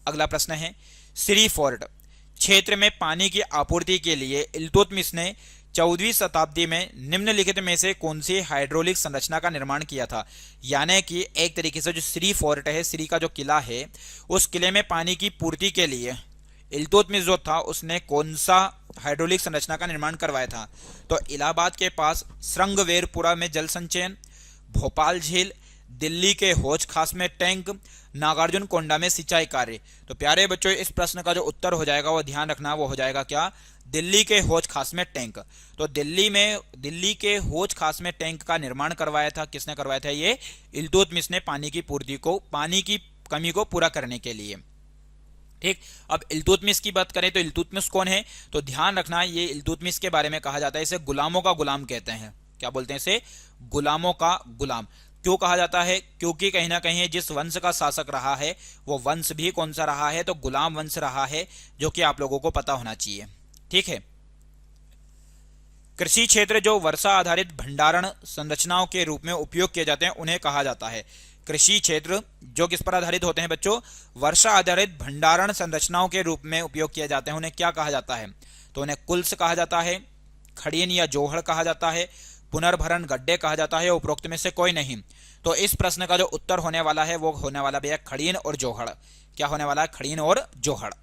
अगला प्रश्न है, श्री फोर्ट क्षेत्र में पानी की आपूर्ति के लिए इल्तुतमिश ने 14वीं शताब्दी में निम्नलिखित में से कौन सी हाइड्रोलिक संरचना का निर्माण किया था। यानी कि एक तरीके से जो श्री फोर्ट है, श्री का जो किला है, उस किले में पानी की पूर्ति के लिए इल्तुतमिश जो था उसने कौन सा हाइड्रोलिक संरचना का निर्माण करवाया था। तो इलाहाबाद के पास श्रृंगवेरपुरा में जल संचयन, भोपाल झील, दिल्ली के हौज खास में टैंक, नागार्जुन कोंडा में सिंचाई कार्य। तो प्यारे बच्चों, इस प्रश्न का जो उत्तर हो जाएगा वो ध्यान रखना, वो हो जाएगा क्या, दिल्ली के हौज खास में टैंक। तो दिल्ली के हौज खास में टैंक का निर्माण करवाया था, किसने करवाया था, ये इल्तुतमिश ने, पानी की पूर्ति को, पानी की कमी को पूरा करने के लिए। ठीक, अब इल्तुतमिश की बात करें तो इल्तुतमिश कौन है, तो ध्यान रखना, ये इल्तुतमिश के बारे में कहा जाता है, इसे गुलामों का गुलाम कहते हैं। क्या बोलते हैं इसे, गुलामों का गुलाम। क्यों कहा जाता है, क्योंकि कहीं ना कहीं जिस वंश का शासक रहा है वो वंश भी कौन सा रहा है, तो गुलाम वंश रहा है, जो कि आप लोगों को पता होना चाहिए। ठीक है, कृषि क्षेत्र जो वर्षा आधारित भंडारण संरचनाओं के रूप में उपयोग किए जाते हैं उन्हें कहा जाता है। कृषि क्षेत्र जो किस पर आधारित होते हैं बच्चों, वर्षा आधारित भंडारण संरचनाओं के रूप में उपयोग किए जाते हैं, उन्हें क्या कहा जाता है, तो उन्हें कुल्स कहा जाता है, खड़ीन या जोहड़ कहा जाता है, पुनर्भरण गड्ढे कहा जाता है, उपरोक्त में से कोई नहीं। तो इस प्रश्न का जो उत्तर होने वाला है वो होने वाला भैया खड़ीन और जोहड़। क्या होने वाला है, खड़ीन और जोहड़।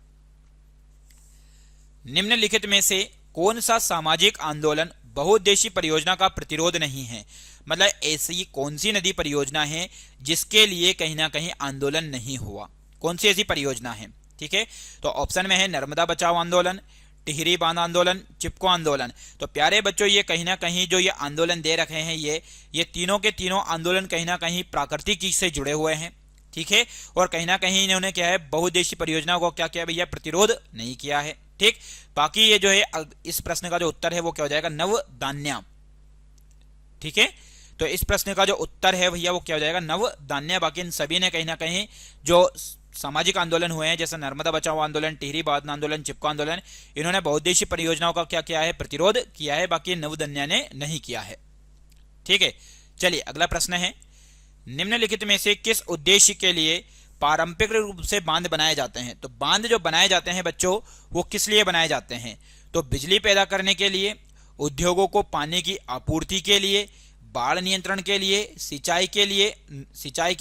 निम्नलिखित में से कौन सा सामाजिक आंदोलन बहुउद्देशीय परियोजना का प्रतिरोध नहीं है। मतलब ऐसी कौन सी नदी परियोजना है जिसके लिए कहीं ना कहीं आंदोलन नहीं हुआ, कौन सी ऐसी परियोजना है। ठीक है, तो ऑप्शन में है नर्मदा बचाओ आंदोलन, टिहरी बांध आंदोलन, चिपको आंदोलन। तो प्यारे बच्चों, ये कहीं ना कहीं जो ये आंदोलन दे रखे हैं, ये तीनों के तीनों आंदोलन कहीं ना कहीं प्राकृतिक से जुड़े हुए हैं। ठीक है, और कहीं ना कहीं इन्होंने क्या है, बहुउद्देशीय परियोजनाओं को क्या किया भैया, प्रतिरोध नहीं किया है। ठीक, बाकी ये जो है इस प्रश्न का जो उत्तर है वो क्या हो जाएगा, नवधान्या। ठीक है, तो इस प्रश्न का जो उत्तर है भैया वो क्या हो जाएगा, नवधान्या। बाकी इन सभी ने कहीं ना कहीं जो सामाजिक आंदोलन हुए हैं, जैसे नर्मदा बचाओ आंदोलन, टिहरी बांध आंदोलन, चिपको आंदोलन, इन्होंने बहुउद्देशीय परियोजनाओं का क्या किया है, प्रतिरोध किया है, बाकी नवधान्या ने नहीं किया है। ठीक है, चलिए अगला प्रश्न है, निम्नलिखित में से किस उद्देश्य के लिए पारंपरिक रूप से बांध बनाए जाते हैं। तो बांध जो बनाए जाते हैं बच्चों, वो किस लिए बनाए जाते हैं, तो बिजली पैदा करने के लिए, उद्योगों को पानी की आपूर्ति के लिए, बाढ़ नियंत्रण के लिए, सिंचाई के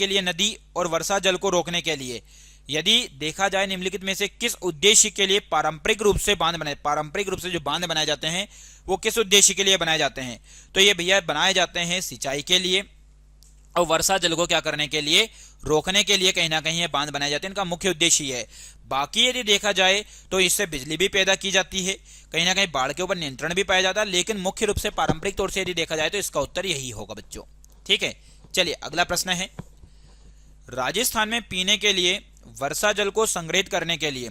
लिए, नदी और वर्षा जल को रोकने के लिए। यदि देखा जाए निम्नलिखित में से किस उद्देश्य के लिए पारंपरिक रूप से जो बांध बनाए जाते हैं वो किस उद्देश्य के लिए बनाए जाते हैं, तो ये भैया बनाए जाते हैं सिंचाई के लिए, और वर्षा जल को क्या करने के लिए, रोकने के लिए कहीं ना कहीं ये बांध बनाए जाते हैं। इनका मुख्य उद्देश्य ये है। बाकी यदि देखा जाए तो इससे बिजली भी पैदा की जाती है, कहीं ना कहीं बाढ़ के ऊपर नियंत्रण भी पाया जाता है, लेकिन मुख्य रूप से पारंपरिक तौर से यदि देखा जाए तो इसका उत्तर यही होगा बच्चों। ठीक है, चलिए अगला प्रश्न है, राजस्थान में पीने के लिए वर्षा जल को संग्रहित करने के लिए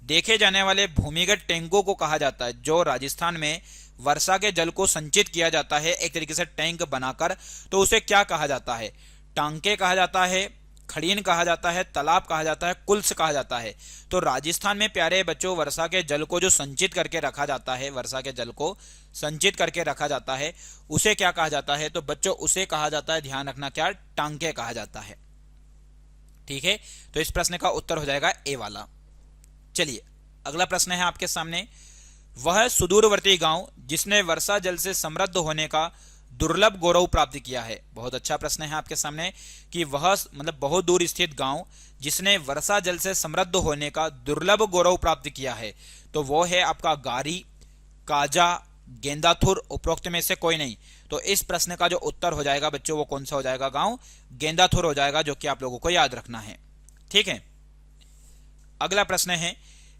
देखे जाने वाले भूमिगत टैंकों को कहा जाता है। जो राजस्थान में वर्षा के जल को संचित किया जाता है एक तरीके से टैंक बनाकर, तो उसे क्या कहा जाता है? टांके कहा जाता है, खड़ीन कहा जाता है, तालाब कहा जाता है, कुल्स कहा जाता है। तो राजस्थान में प्यारे बच्चों वर्षा के जल को जो संचित करके रखा जाता है, वर्षा के जल को संचित करके रखा जाता है, उसे क्या कहा जाता है? तो बच्चों उसे कहा जाता है, ध्यान रखना, क्या? टांके कहा जाता है। ठीक है, तो इस प्रश्न का उत्तर हो जाएगा ए वाला। चलिए अगला प्रश्न है आपके सामने, वह सुदूरवर्ती गांव जिसने वर्षा जल से समृद्ध होने का दुर्लभ गौरव प्राप्त किया है। बहुत अच्छा प्रश्न है आपके सामने कि वह मतलब बहुत दूर स्थित गांव जिसने वर्षा जल से समृद्ध होने का दुर्लभ गौरव प्राप्त किया है, तो वो है आपका गारी, काजा, गेंदाथुर, उपरोक्त में से कोई नहीं। तो इस प्रश्न का जो उत्तर हो जाएगा बच्चों वो कौन सा हो जाएगा? गांव गेंदाथुर हो जाएगा, जो कि आप लोगों को याद रखना है। ठीक है, अगला प्रश्न है,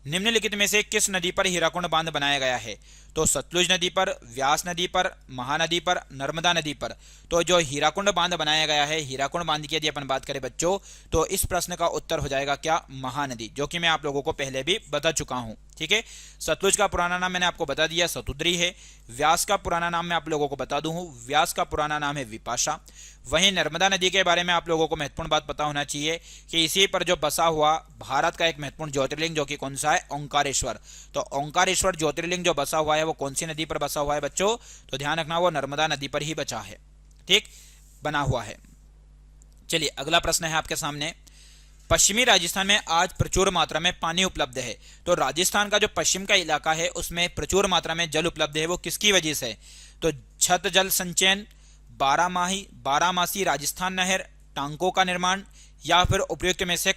निम्नलिखित में से किस नदी पर हीराकुंड बांध बनाया गया है? तो सतलुज नदी पर, व्यास नदी पर, महानदी पर, नर्मदा नदी पर। तो जो हीराकुंड बांध बनाया गया है, हीराकुंड बांध की यदि अपन बात करें बच्चों, तो इस प्रश्न का उत्तर हो जाएगा क्या? महानदी, जो कि मैं आप लोगों को पहले भी बता चुका हूं। ठीक है, सतलुज का पुराना नाम मैंने आपको बता दिया, सतुद्री है। व्यास का पुराना नाम मैं आप लोगों को बता दूं, व्यास का पुराना नाम है विपाशा। वहीं नर्मदा नदी के बारे में आप लोगों को महत्वपूर्ण बात पता होना चाहिए कि इसी पर जो बसा हुआ भारत का एक महत्वपूर्ण ज्योतिर्लिंग, जो कि कौन सा है? ओंकारेश्वर। तो ओंकारेश्वर ज्योतिर्लिंग जो बसा हुआ है वो कौन सी नदी पर बसा हुआ है बच्चों? तो ध्यान रखना, वो नर्मदा नदी पर ही बचा है। ठीक, बना हुआ है। चलिए अगला प्रश्न है आपके सामने, पश्चिमी राजस्थान में आज प्रचुर मात्रा में पानी उपलब्ध है। तो राजस्थान का जो पश्चिम का इलाका है उसमें प्रचुर मात्रा में जल उपलब्ध है, वो किसकी वजह से? तो छत जल संचयन, बारहमासी राजस्थान नहर, टांकों का निर्माण, या फिर उपयुक्त में से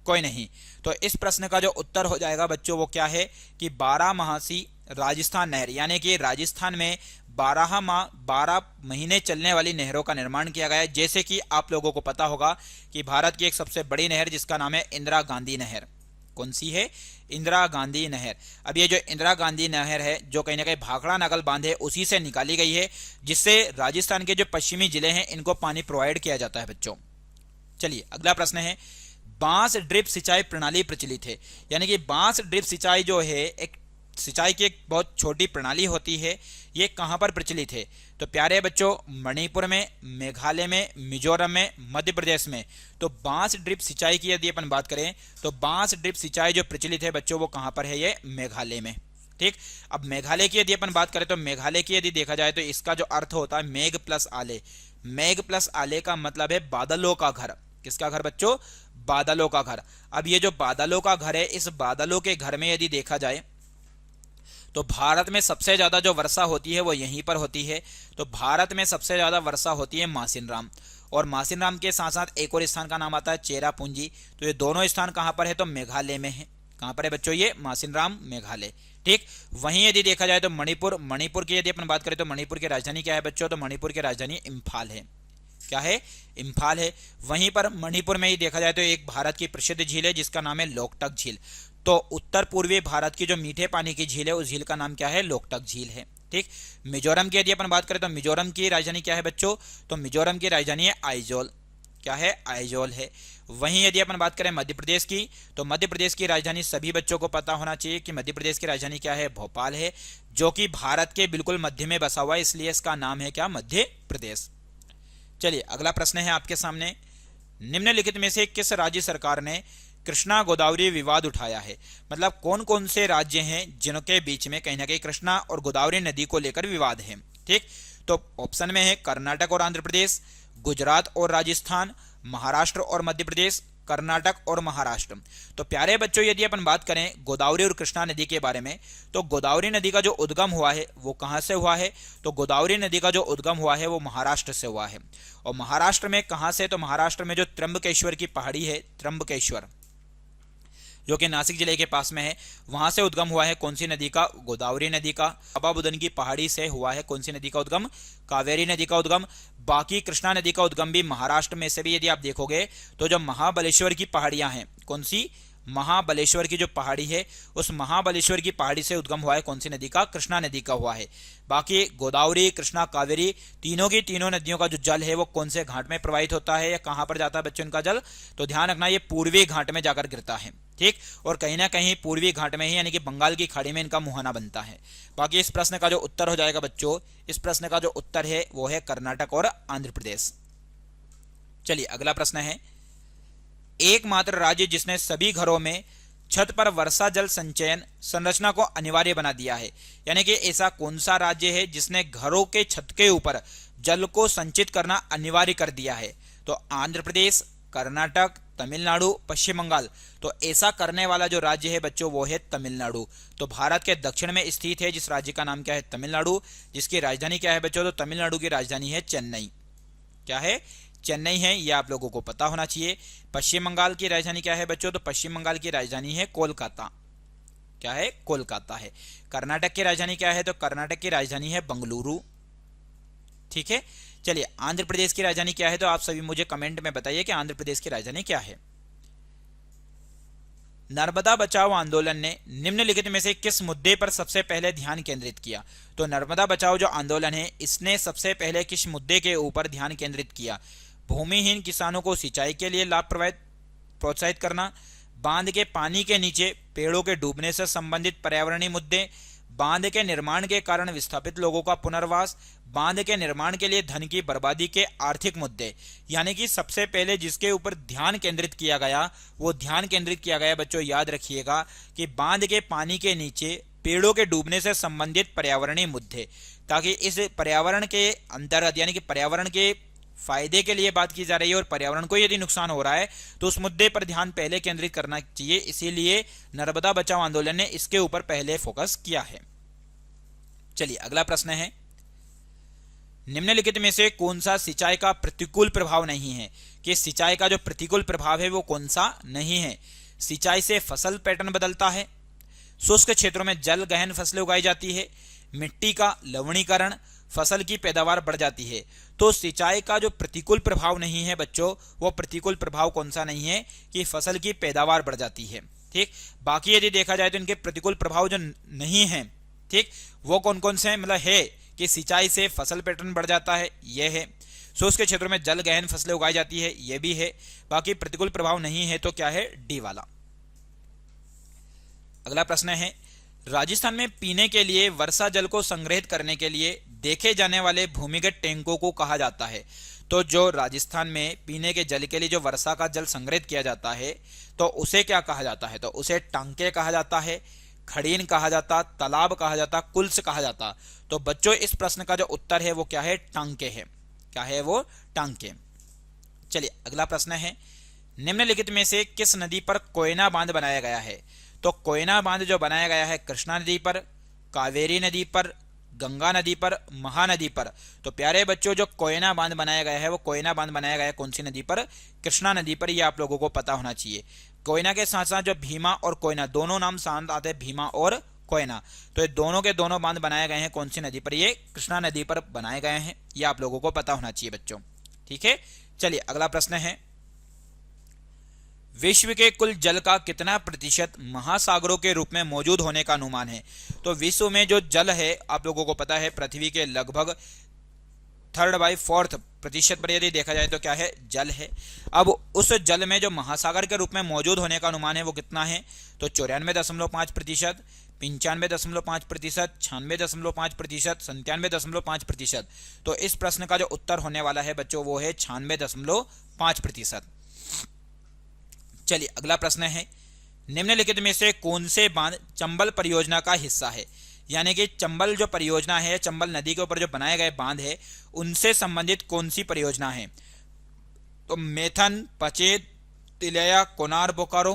कोई नहीं। तो इस प्रश्न का जो उत्तर हो जाएगा बच्चों वो क्या है कि बारहमासी राजस्थान नहर, यानी कि राजस्थान में 12 महीने चलने वाली नहरों का निर्माण किया गया है। जैसे कि आप लोगों को पता होगा कि भारत की एक सबसे बड़ी नहर जिसका नाम है इंदिरा गांधी नहर, कौन सी है? इंदिरा गांधी नहर। अब ये जो इंदिरा गांधी नहर है जो कहीं ना कहीं भाखड़ा नागल बांध है उसी से निकाली गई है, जिससे राजस्थान के जो पश्चिमी जिले हैं इनको पानी प्रोवाइड किया जाता है बच्चों। चलिए अगला प्रश्न है, बांस ड्रिप सिंचाई प्रणाली प्रचलित है। यानी कि बांस ड्रिप सिंचाई जो है एक सिंचाई की एक बहुत छोटी प्रणाली होती है, ये कहां पर प्रचलित है? तो प्यारे बच्चों मणिपुर में, मेघालय में, मिजोरम में, मध्य प्रदेश में। तो बांस ड्रिप सिंचाई की यदि अपन बात करें तो बांस ड्रिप सिंचाई जो प्रचलित है बच्चों वो कहां पर है? ये मेघालय में। ठीक, अब मेघालय की यदि अपन बात करें तो मेघालय की यदि देखा जाए तो इसका जो अर्थ होता है मेघ प्लस आले। मेघ प्लस आले का मतलब है बादलों का घर। किसका घर बच्चों? बादलों का घर। अब ये जो बादलों का घर है, इस बादलों के घर में यदि देखा जाए तो भारत में सबसे ज्यादा जो वर्षा होती है वो यहीं पर होती है। तो भारत में सबसे ज्यादा वर्षा होती है मासिनराम, और मासिनराम के साथ साथ एक और स्थान का नाम आता है चेरापूंजी। तो ये दोनों स्थान कहां पर है? तो मेघालय में है। कहां पर है बच्चों? ये मासिनराम, मेघालय। ठीक, वहीं यदि देखा जाए तो मणिपुर की यदि अपन बात करें तो मणिपुर की राजधानी क्या है बच्चों? तो मणिपुर की राजधानी इम्फाल है। क्या है? इम्फाल है। वहीं पर मणिपुर में ही देखा जाए तो एक भारत की प्रसिद्ध झील है जिसका नाम है लोकटक झील। तो उत्तर पूर्वी भारत की जो मीठे पानी की झील है उस झील का नाम क्या है? लोकटक झील है। ठीक, मिजोरम की यदि अपन बात करें तो मिजोरम की राजधानी क्या है बच्चों? तो मिजोरम की राजधानी है आइजोल। क्या है? आइजोल है। वहीं यदि अपन बात करें मध्य प्रदेश की, तो मध्य प्रदेश की राजधानी सभी बच्चों को पता होना चाहिए कि मध्य प्रदेश की राजधानी क्या है? भोपाल है, जो कि भारत के बिल्कुल मध्य में बसा हुआ है, इसलिए इसका नाम है क्या? मध्य प्रदेश। चलिए अगला प्रश्न है आपके सामने, निम्नलिखित में से किस राज्य सरकार ने कृष्णा गोदावरी विवाद उठाया है? मतलब कौन कौन से राज्य हैं जिनके बीच में कहीं ना कहीं कृष्णा और गोदावरी नदी को लेकर विवाद है? ठीक, तो ऑप्शन में है कर्नाटक और आंध्र प्रदेश, गुजरात और राजस्थान, महाराष्ट्र और मध्य प्रदेश, कर्नाटक और महाराष्ट्र। तो प्यारे बच्चों यदि अपन बात करें गोदावरी और कृष्णा नदी के बारे में, तो गोदावरी नदी का जो उद्गम हुआ है वो कहां से हुआ है? तो गोदावरी नदी का जो उद्गम हुआ है वो महाराष्ट्र से हुआ है। और महाराष्ट्र में कहां से? तो महाराष्ट्र में जो त्र्यंबकेश्वर की पहाड़ी है, त्र्यंबकेश्वर, जो कि नासिक जिले के पास में है, वहां से उद्गम हुआ है कौन सी नदी का? गोदावरी नदी का। बाबा बुदन की पहाड़ी से हुआ है कौन सी नदी का उद्गम? कावेरी नदी का उद्गम। बाकी कृष्णा नदी का उद्गम भी महाराष्ट्र में से भी यदि आप देखोगे तो जो महाबलेश्वर की पहाड़ियां हैं, कौन सी, महाबलेश्वर की जो पहाड़ी है, उस महाबलेश्वर की पहाड़ी से उद्गम हुआ है कौन सी नदी का, कृष्णा नदी का हुआ है। बाकी गोदावरी, कृष्णा, कावेरी, तीनों की तीनों नदियों का जो जल है वो कौन से घाट में प्रवाहित होता है या कहां पर जाता है बच्चों इनका जल, तो ध्यान रखना ये पूर्वी घाट में जाकर गिरता है, ठीक, और कहीं ना कहीं पूर्वी घाट में ही यानी कि बंगाल की खाड़ी में इनका मुहाना बनता है। बाकी इस प्रश्न का जो उत्तर हो जाएगा बच्चों, इस प्रश्न का जो उत्तर है वो है कर्नाटक और आंध्र प्रदेश। चलिए अगला प्रश्न है, एकमात्र राज्य जिसने सभी घरों में छत पर वर्षा जल संचयन संरचना को अनिवार्य बना दिया है, यानी कि ऐसा कौन सा राज्य है जिसने घरों के छत के ऊपर जल को संचित करना अनिवार्य कर दिया है, तो आंध्र प्रदेश, कर्नाटक, तमिलनाडु, पश्चिम बंगाल। तो ऐसा करने वाला जो राज्य है बच्चों वो है तमिलनाडु। तो भारत के दक्षिण में स्थित है जिस राज्य का नाम क्या है, तमिलनाडु, जिसकी राजधानी क्या है बच्चों, तो तमिलनाडु की राजधानी है चेन्नई। क्या है, चेन्नई है, यह आप लोगों को पता होना चाहिए। पश्चिम बंगाल की राजधानी क्या है बच्चों, तो पश्चिम बंगाल की राजधानी है कोलकाता। क्या है, कोलकाता है। कर्नाटक की राजधानी क्या है, तो कर्नाटक की राजधानी है बंगलुरु। ठीक है, चलिए आंध्र प्रदेश की राजधानी क्या है, तो आप सभी मुझे कमेंट में बताइए कि आंध्र प्रदेश की राजधानी क्या है। नर्मदा बचाओ आंदोलन ने निम्नलिखित में से किस मुद्दे पर सबसे पहले ध्यान केंद्रित किया, तो नर्मदा बचाओ जो आंदोलन है इसने सबसे पहले किस मुद्दे के ऊपर ध्यान केंद्रित किया, भूमिहीन किसानों को सिंचाई के लिए लाभ प्रोत्साहित करना, बांध के पानी के नीचे पेड़ों के डूबने से संबंधित पर्यावरणीय मुद्दे, बांध के निर्माण के कारण विस्थापित लोगों का पुनर्वास, बांध के निर्माण के लिए धन की बर्बादी के आर्थिक मुद्दे। यानी कि सबसे पहले जिसके ऊपर ध्यान केंद्रित किया गया वो ध्यान केंद्रित किया गया बच्चों, याद रखिएगा कि बांध के पानी के नीचे पेड़ों के डूबने से संबंधित पर्यावरणीय मुद्दे, ताकि इस पर्यावरण के अंतर्गत यानी कि पर्यावरण के फायदे के लिए बात की जा रही है और पर्यावरण को यदि नुकसान हो रहा है तो उस मुद्दे पर ध्यान पहले केंद्रित करना चाहिए, इसीलिए नर्मदा बचाओ आंदोलन ने इसके ऊपर पहले फोकस किया है। चलिए अगला प्रश्न है, निम्नलिखित में से कौन सा सिंचाई का प्रतिकूल प्रभाव नहीं है, कि सिंचाई का जो प्रतिकूल प्रभाव है वो कौन सा नहीं है। सिंचाई से फसल पैटर्न बदलता है, शुष्क क्षेत्रों में जल गहन फसलें उगाई जाती है, मिट्टी का लवणीकरण, फसल की पैदावार बढ़ जाती है। तो सिंचाई का जो प्रतिकूल प्रभाव नहीं है बच्चों, वो प्रतिकूल प्रभाव कौन सा नहीं है कि फसल की पैदावार बढ़ जाती है। ठीक, बाकी यदि देखा जाए तो इनके प्रतिकूल प्रभाव जो नहीं है, ठीक, वो कौन कौन से हैं, मतलब है कि सिंचाई से फसल पैटर्न बढ़ जाता है, यह है, शुष्क क्षेत्रों में जल गहन फसलें उगाई जाती है, यह भी है। बाकी प्रतिकूल प्रभाव नहीं है तो क्या है, डी वाला। अगला प्रश्न है, राजस्थान में पीने के लिए वर्षा जल को संग्रहित करने के लिए देखे जाने वाले भूमिगत टैंकों को कहा जाता है। तो जो राजस्थान में पीने के जल के लिए जो वर्षा का जल संग्रहित किया जाता है तो उसे क्या कहा जाता है, तो उसे टांके कहा जाता है, खड़ीन कहा जाता, तालाब कहा जाता, कुल्स कहा जाता। तो बच्चों इस प्रश्न का जो उत्तर है वो क्या है, टांके है। क्या है वो, टांके। चलिए अगला प्रश्न है, निम्नलिखित में से किस नदी पर कोयना बांध बनाया गया है, तो कोयना बांध जो बनाया गया है कृष्णा नदी पर, कावेरी नदी पर, गंगा नदी पर, महानदी पर। तो प्यारे बच्चों जो कोयना बांध बनाया गया है वो कोयना बांध बनाया गया है कौन सी नदी पर, कृष्णा नदी पर, ये आप लोगों को पता होना चाहिए। कोयना के साथ साथ जो भीमा और कोयना दोनों नाम साथ आते हैं, भीमा और कोयना, तो ये दोनों के दोनों बांध बनाए गए हैं कौन सी नदी पर, ये कृष्णा नदी पर बनाए गए हैं, ये आप लोगों को पता होना चाहिए बच्चों। ठीक है, चलिए अगला प्रश्न है, विश्व के कुल जल का कितना प्रतिशत महासागरों के रूप में मौजूद होने का अनुमान है। तो विश्व में जो जल है आप लोगों को पता है पृथ्वी के लगभग 3/4% पर यदि देखा जाए तो क्या है, जल है। अब उस जल में जो महासागर के रूप में मौजूद होने का अनुमान है वो कितना है, तो 94.5%, 95.5%, 96.5%, 97.5%। तो इस प्रश्न का जो उत्तर होने वाला है बच्चों वो है 96.5%। चलिए अगला प्रश्न है, निम्नलिखित में से कौन से बांध चंबल परियोजना का हिस्सा है, यानी कि चंबल जो परियोजना है, चंबल नदी के ऊपर जो बनाए गए बांध है उनसे संबंधित कौन सी परियोजना है, तो मेथन, पचेत, तिलैया, कोनार बोकारो,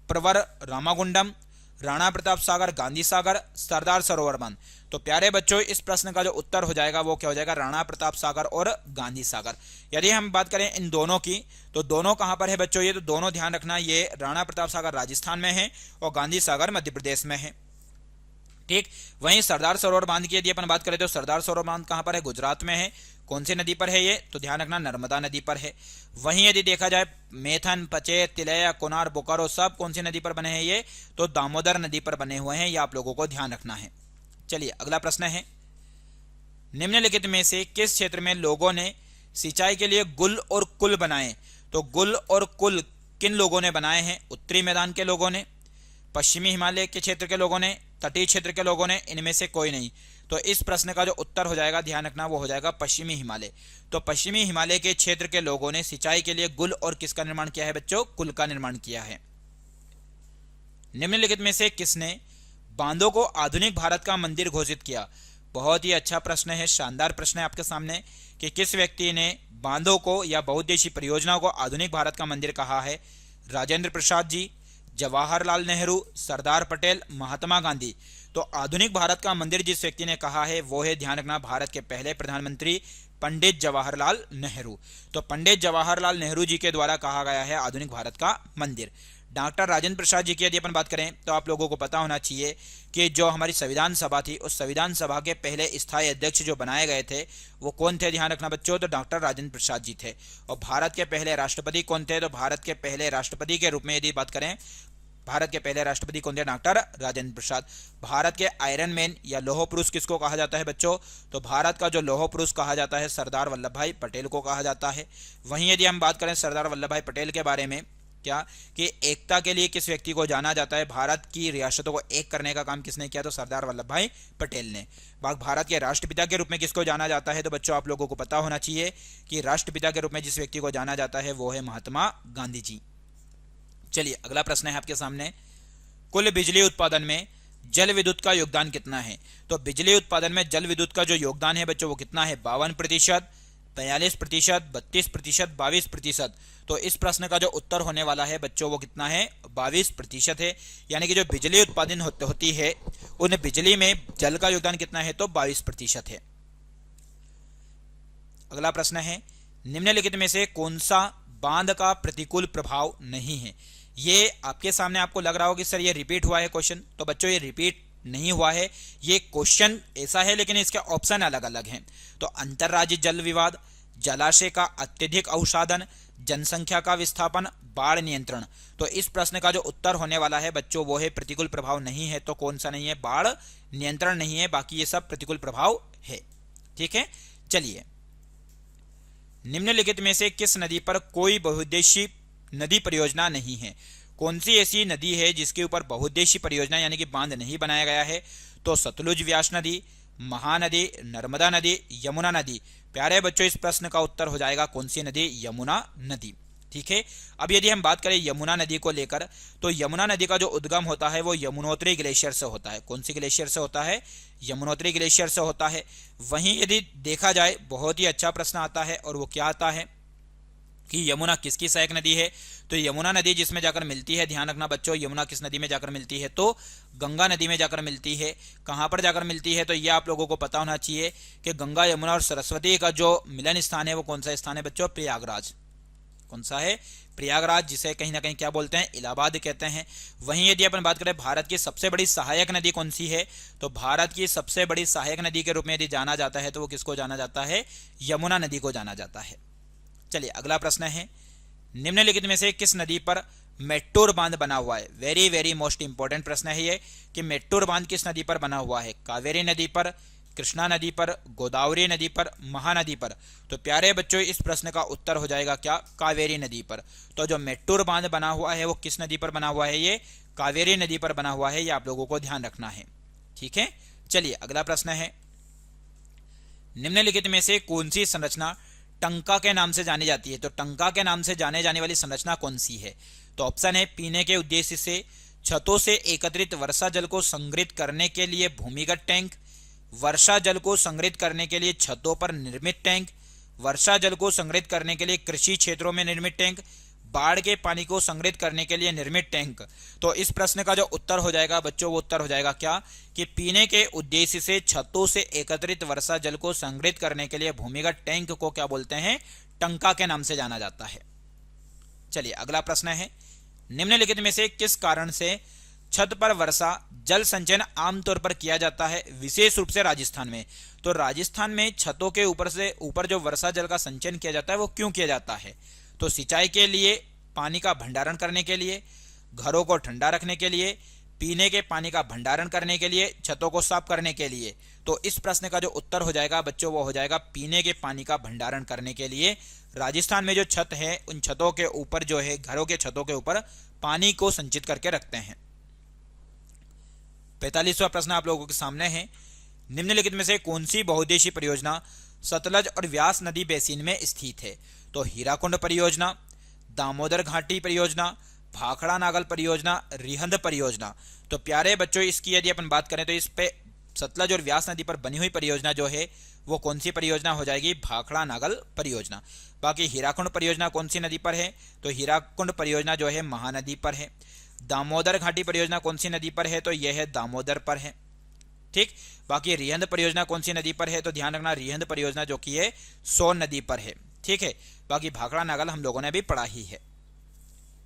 प्रवर, रामागुंडम, राणा प्रताप सागर, गांधी सागर, सरदार सरोवर बांध। तो प्यारे बच्चों इस प्रश्न का जो उत्तर हो जाएगा वो क्या हो जाएगा, राणा प्रताप सागर और गांधी सागर। यदि हम बात करें इन दोनों की तो दोनों कहां पर है बच्चों, ये तो दोनों ध्यान रखना, ये राणा प्रताप सागर राजस्थान में है और गांधी सागर मध्य प्रदेश में है। ठीक। वहीं सरदार सरोवर बांध की यदि अपन बात करें तो सरदार सरोवर बांध कहां पर है? गुजरात में है। कौन सी नदी पर है ये? तो ध्यान रखना नर्मदा नदी पर है। वहीं यदि देखा जाए मेथन, पचेत, तिलैया, कोनार, बोकारो सब कौन सी नदी पर बने हैं ये? तो दामोदर नदी पर बने हुए हैं। ये आप लोगों को ध्यान रखना है। चलिए अगला प्रश्न है, निम्नलिखित में से किस क्षेत्र में लोगों ने सिंचाई के लिए गुल और कुल बनाए? तो गुल और कुल किन लोगों ने बनाए हैं? उत्तरी मैदान के लोगों ने, पश्चिमी हिमालय के क्षेत्र के लोगों ने, तटीय क्षेत्र के लोगों ने, इनमें से कोई नहीं। तो इस प्रश्न का जो उत्तर हो जाएगा, ध्यान रखना, वो हो जाएगा पश्चिमी हिमालय। तो पश्चिमी हिमालय के क्षेत्र के लोगों ने सिंचाई के लिए गुल और किसका निर्माण किया है बच्चों? कुल का निर्माण किया है। निम्नलिखित में से किसने बांधों को आधुनिक भारत का मंदिर घोषित किया? बहुत ही अच्छा प्रश्न है, शानदार प्रश्न है आपके सामने कि किस व्यक्ति ने बांधों को या बहुउद्देशीय परियोजनाओं को आधुनिक भारत का मंदिर कहा है? राजेंद्र प्रसाद जी, जवाहरलाल नेहरू, सरदार पटेल, महात्मा गांधी। तो आधुनिक भारत का मंदिर जिस व्यक्ति ने कहा है वो है, ध्यान रखना, भारत के पहले प्रधानमंत्री पंडित जवाहरलाल नेहरू। तो पंडित जवाहरलाल नेहरू जी के द्वारा कहा गया है आधुनिक भारत का मंदिर। डॉक्टर राजेंद्र प्रसाद जी की यदि अपन बात करें तो आप लोगों को पता होना चाहिए कि जो हमारी संविधान सभा थी, उस संविधान सभा के पहले स्थायी अध्यक्ष जो बनाए गए थे वो कौन थे? ध्यान रखना बच्चों, तो डॉक्टर राजेंद्र प्रसाद जी थे। और भारत के पहले राष्ट्रपति कौन थे? तो भारत के पहले राष्ट्रपति के रूप में यदि बात करें, भारत के पहले राष्ट्रपति कौन थे? डॉक्टर राजेंद्र प्रसाद। भारत के आयरन मैन या लौह पुरुष किसको कहा जाता है बच्चों? तो भारत का जो लौह पुरुष कहा जाता है सरदार वल्लभ भाई पटेल को कहा जाता है। वहीं यदि हम बात करें सरदार वल्लभ भाई पटेल के बारे में, क्या कि एकता के लिए किस व्यक्ति को जाना जाता है? भारत की रियासतों को एक करने का काम किसने किया? तो सरदार वल्लभ भाई पटेल ने। भारत के राष्ट्रपिता के रूप में किसको जाना जाता है? तो बच्चों आप लोगों को पता होना चाहिए कि राष्ट्रपिता के रूप में जिस व्यक्ति को जाना जाता है वो है महात्मा गांधी जी। चलिए अगला प्रश्न है आपके सामने, कुल बिजली उत्पादन में जल विद्युत का योगदान कितना है? तो बिजली उत्पादन में जल विद्युत का जो योगदान है बच्चों वो कितना है? 52%, 42%, 32%, 22%। तो इस प्रश्न का जो उत्तर होने वाला है बच्चों वो कितना है? 22% है। यानी कि जो बिजली उत्पादन होती है उन बिजली में जल का योगदान कितना है? तो 22% है। अगला प्रश्न है, निम्नलिखित में से कौन सा बांध का प्रतिकूल प्रभाव नहीं है? ये आपके सामने आपको लग रहा होगा कि सर ये रिपीट हुआ है क्वेश्चन। तो बच्चों ये रिपीट नहीं हुआ है, ये क्वेश्चन ऐसा है लेकिन इसके ऑप्शन अलग अलग हैं। तो अंतरराज्यीय जल विवाद, जलाशय का अत्यधिक अवसादन, जनसंख्या का विस्थापन, बाढ़ नियंत्रण। तो इस प्रश्न का जो उत्तर होने वाला है बच्चों वो है प्रतिकूल प्रभाव नहीं है। तो कौन सा नहीं है? बाढ़ नियंत्रण नहीं है, बाकी ये सब प्रतिकूल प्रभाव है। ठीक है। चलिए, निम्नलिखित में से किस नदी पर कोई बहुउद्देशीय नदी परियोजना नहीं है? कौन सी ऐसी नदी है जिसके ऊपर बहुउद्देशीय परियोजना यानी कि बांध नहीं बनाया गया है? तो सतलुज व्यास नदी, महानदी, नर्मदा नदी, यमुना नदी। प्यारे बच्चों इस प्रश्न का उत्तर हो जाएगा कौन सी नदी? यमुना नदी। ठीक है। अब यदि हम बात करें यमुना नदी को लेकर, तो यमुना नदी का जो उद्गम होता है वो यमुनोत्री ग्लेशियर से होता है। कौन सी ग्लेशियर से होता है? यमुनोत्री ग्लेशियर से होता है। वहीं यदि देखा जाए, बहुत ही अच्छा प्रश्न आता है और वो क्या आता है कि यमुना किसकी सहायक नदी है? तो यमुना नदी जिसमें जाकर मिलती है, ध्यान रखना बच्चों, यमुना किस नदी में जाकर मिलती है? तो गंगा नदी में जाकर मिलती है। कहां पर जाकर मिलती है? तो ये आप लोगों को पता होना चाहिए कि गंगा, यमुना और सरस्वती का जो मिलन स्थान है वो कौन सा स्थान है बच्चों? प्रयागराज। कौन सा है? प्रयागराज, जिसे कहीं ना कहीं क्या बोलते हैं? इलाहाबाद कहते हैं। वहीं यदि अपन बात करें भारत की सबसे बड़ी सहायक नदी कौन सी है, तो भारत की सबसे बड़ी सहायक नदी के रूप में यदि जाना जाता है तो वो किसको जाना जाता है? यमुना नदी को जाना जाता है। चलिए अगला प्रश्न है, निम्नलिखित में से किस नदी पर मेट्टूर बांध बना हुआ है? वेरी वेरी मोस्ट इंपॉर्टेंट प्रश्न है ये कि मेट्टूर बांध किस नदी पर बना हुआ है? कावेरी नदी पर, कृष्णा नदी पर, गोदावरी नदी पर, महानदी पर। तो प्यारे बच्चों इस प्रश्न का उत्तर हो जाएगा क्या? कावेरी नदी पर। तो जो मेट्टूर बांध बना हुआ है वो किस नदी पर बना हुआ है? ये कावेरी नदी पर बना हुआ है। ये आप लोगों को ध्यान रखना है। ठीक है। चलिए अगला प्रश्न है, निम्नलिखित में से कौन सी संरचना टंका के नाम से जानी जाती है? तो टंका के नाम से जाने जाने वाली संरचना कौन सी है? तो ऑप्शन है, पीने के उद्देश्य से, छतों से एकत्रित वर्षा जल को संग्रहित करने के लिए भूमिगत टैंक, वर्षा जल को संग्रहित करने के लिए छतों पर निर्मित टैंक, वर्षा जल को संग्रहित करने के लिए कृषि क्षेत्रों में निर्मित टैंक, बाढ़ के पानी को संग्रहित करने के लिए निर्मित टैंक। तो इस प्रश्न का जो उत्तर हो जाएगा बच्चों वो उत्तर हो जाएगा क्या? कि पीने के उद्देश्य से छतों से एकत्रित वर्षा जल को संग्रहित करने के लिए भूमिगत टैंक को क्या बोलते हैं? टंका के नाम से जाना जाता है। चलिए अगला प्रश्न है, निम्नलिखित में से किस कारण से छत पर वर्षा जल संचयन आमतौर पर किया जाता है, विशेष रूप से राजस्थान में। तो राजस्थान में छतों के ऊपर जो वर्षा जल का संचयन किया जाता है वो क्यों किया जाता है? तो सिंचाई के लिए, पानी का भंडारण करने के लिए, घरों को ठंडा रखने के लिए, पीने के पानी का भंडारण करने के लिए, छतों को साफ करने के लिए। तो इस प्रश्न का जो उत्तर हो जाएगा बच्चों वो हो जाएगा पीने के पानी का भंडारण करने के लिए। राजस्थान में जो छत है उन छतों के ऊपर जो है, घरों के छतों के ऊपर पानी को संचित करके रखते हैं। 45वां प्रश्न आप लोगों के सामने है, निम्नलिखित में से कौन सी बहुउद्देशीय परियोजना सतलज और व्यास नदी बेसिन में स्थित है? तो हीराकुंड परियोजना, दामोदर घाटी परियोजना, भाखड़ा नागल परियोजना, रिहंद परियोजना। तो प्यारे बच्चों इसकी यदि अपन बात करें तो इस पे सतलज और व्यास नदी पर बनी हुई परियोजना जो है वो कौन सी परियोजना हो जाएगी? भाखड़ा नागल परियोजना। बाकी हीराकुंड परियोजना कौन सी नदी पर है? तो हीराकुंड परियोजना जो है महानदी पर है। दामोदर घाटी परियोजना कौन सी नदी पर है? तो यह है दामोदर पर है। ठीक। बाकी रिहंद परियोजना कौन सी नदी पर है? तो ध्यान रखना रिहंद परियोजना जो कि है सोन नदी पर है। ठीक है। बाकी भाखड़ा नागल हम लोगों ने भी पढ़ा ही है।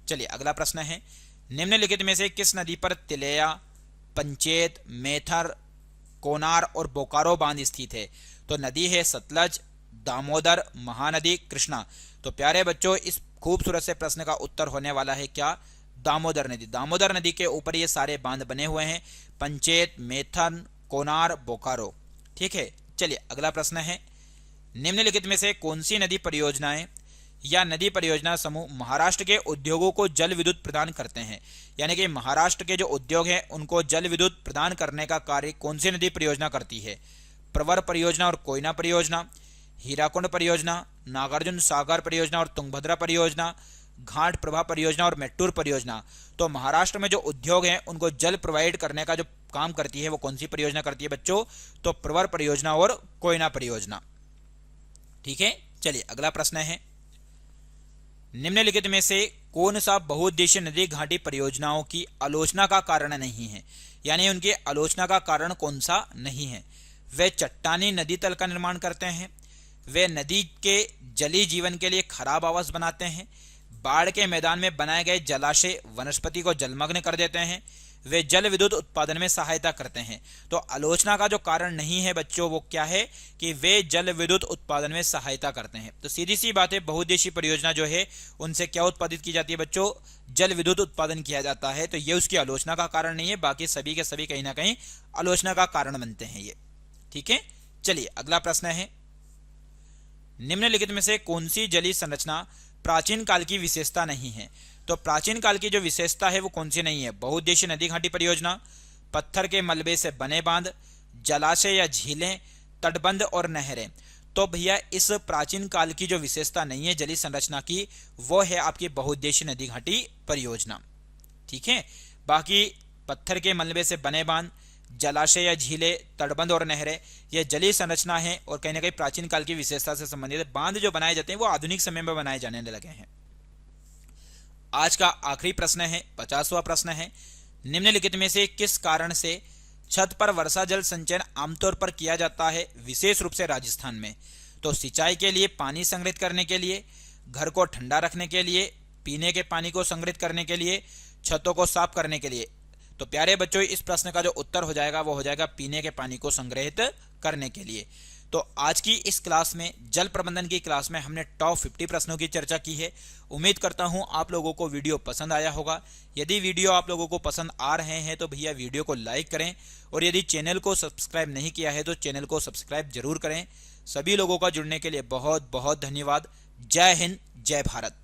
चलिए अगला प्रश्न है, निम्नलिखित में से किस नदी पर तिलैया, पंचेत, मेथर, कोनार और बोकारो बांध स्थित है? तो नदी है सतलज, दामोदर, महानदी, कृष्णा। तो प्यारे बच्चों इस खूबसूरत से प्रश्न का उत्तर होने वाला है क्या? दामोदर नदी। दामोदर नदी के ऊपर ये सारे बांध बने हुए हैं, पंचेत, मेथन, कोनार, बोकारो। ठीक है। चलिए अगला प्रश्न है, निम्नलिखित में से कौन सी नदी परियोजनाएं या नदी परियोजना समूह महाराष्ट्र के उद्योगों को जल विद्युत प्रदान करते हैं? यानी कि महाराष्ट्र के जो उद्योग हैं उनको जल विद्युत प्रदान करने का कार्य कौन सी नदी परियोजना करती है? प्रवर परियोजना और कोयना परियोजना, हीराकुंड परियोजना, नागार्जुन सागर परियोजना और तुंगभद्रा परियोजना, घाट प्रभा परियोजना और मेट्टूर परियोजना। तो महाराष्ट्र में जो उद्योग हैं उनको जल प्रोवाइड करने का जो काम करती है वो कौन सी परियोजना करती है बच्चों? तो प्रवर परियोजना और कोयना परियोजना। ठीक है। चलिए अगला प्रश्न है, निम्नलिखित में से कौन सा बहुउद्देशीय नदी घाटी परियोजनाओं की आलोचना का कारण नहीं है? यानी उनकी आलोचना का कारण कौन सा नहीं है? वे चट्टानी नदी तल का निर्माण करते हैं, वे नदी के जलीय जीवन के लिए खराब आवास बनाते हैं, बाढ़ के मैदान में बनाए गए जलाशय वनस्पति को जलमग्न कर देते हैं, वे जल विद्युत उत्पादन में सहायता करते हैं। तो आलोचना का जो कारण नहीं है बच्चों वो क्या है? कि वे जल विद्युत उत्पादन में सहायता करते हैं। तो सीधी सी बात है, बहुउद्देशीय परियोजना जो है उनसे क्या उत्पादित की जाती है बच्चों? जल विद्युत उत्पादन किया जाता है। तो ये उसकी आलोचना का कारण नहीं है, बाकी सभी के सभी कहीं ना कहीं आलोचना का कारण बनते हैं ये। ठीक है। चलिए अगला प्रश्न है, निम्नलिखित में से कौन सी जलीय संरचना प्राचीन काल की विशेषता नहीं है? तो प्राचीन काल की जो विशेषता है वो कौन सी नहीं है? बहुउद्देशीय नदी घाटी परियोजना, पत्थर के मलबे से बने बांध, जलाशय या झीलें, तटबंध और नहरें। तो भैया इस प्राचीन काल की जो विशेषता नहीं है जलीय संरचना की वो है आपकी बहुउद्देशीय नदी घाटी परियोजना। ठीक है। बाकी पत्थर के मलबे से बने बांध, जलाशय या झीलें, तटबंध और नहरें ये जलीय संरचना है और कहीं ना कहीं प्राचीन काल की विशेषता से संबंधित है। बांध जो बनाए जाते हैं वो आधुनिक समय में बनाए जाने लगे हैं। आज का आखिरी प्रश्न है, 50वां प्रश्न है, निम्नलिखित में से किस कारण से छत पर वर्षा जल संचयन आमतौर पर किया जाता है, विशेष रूप से राजस्थान में? तो सिंचाई के लिए, पानी संग्रहित करने के लिए, घर को ठंडा रखने के लिए, पीने के पानी को संग्रहित करने के लिए, छतों को साफ करने के लिए। तो प्यारे बच्चों इस प्रश्न का जो उत्तर हो जाएगा वो हो जाएगा पीने के पानी को संग्रहित करने के लिए। तो आज की इस क्लास में, जल प्रबंधन की क्लास में हमने टॉप 50 प्रश्नों की चर्चा की है। उम्मीद करता हूं आप लोगों को वीडियो पसंद आया होगा। यदि वीडियो आप लोगों को पसंद आ रहे हैं तो भैया वीडियो को लाइक करें और यदि चैनल को सब्सक्राइब नहीं किया है तो चैनल को सब्सक्राइब जरूर करें। सभी लोगों का जुड़ने के लिए बहुत बहुत धन्यवाद। जय हिंद, जय भारत।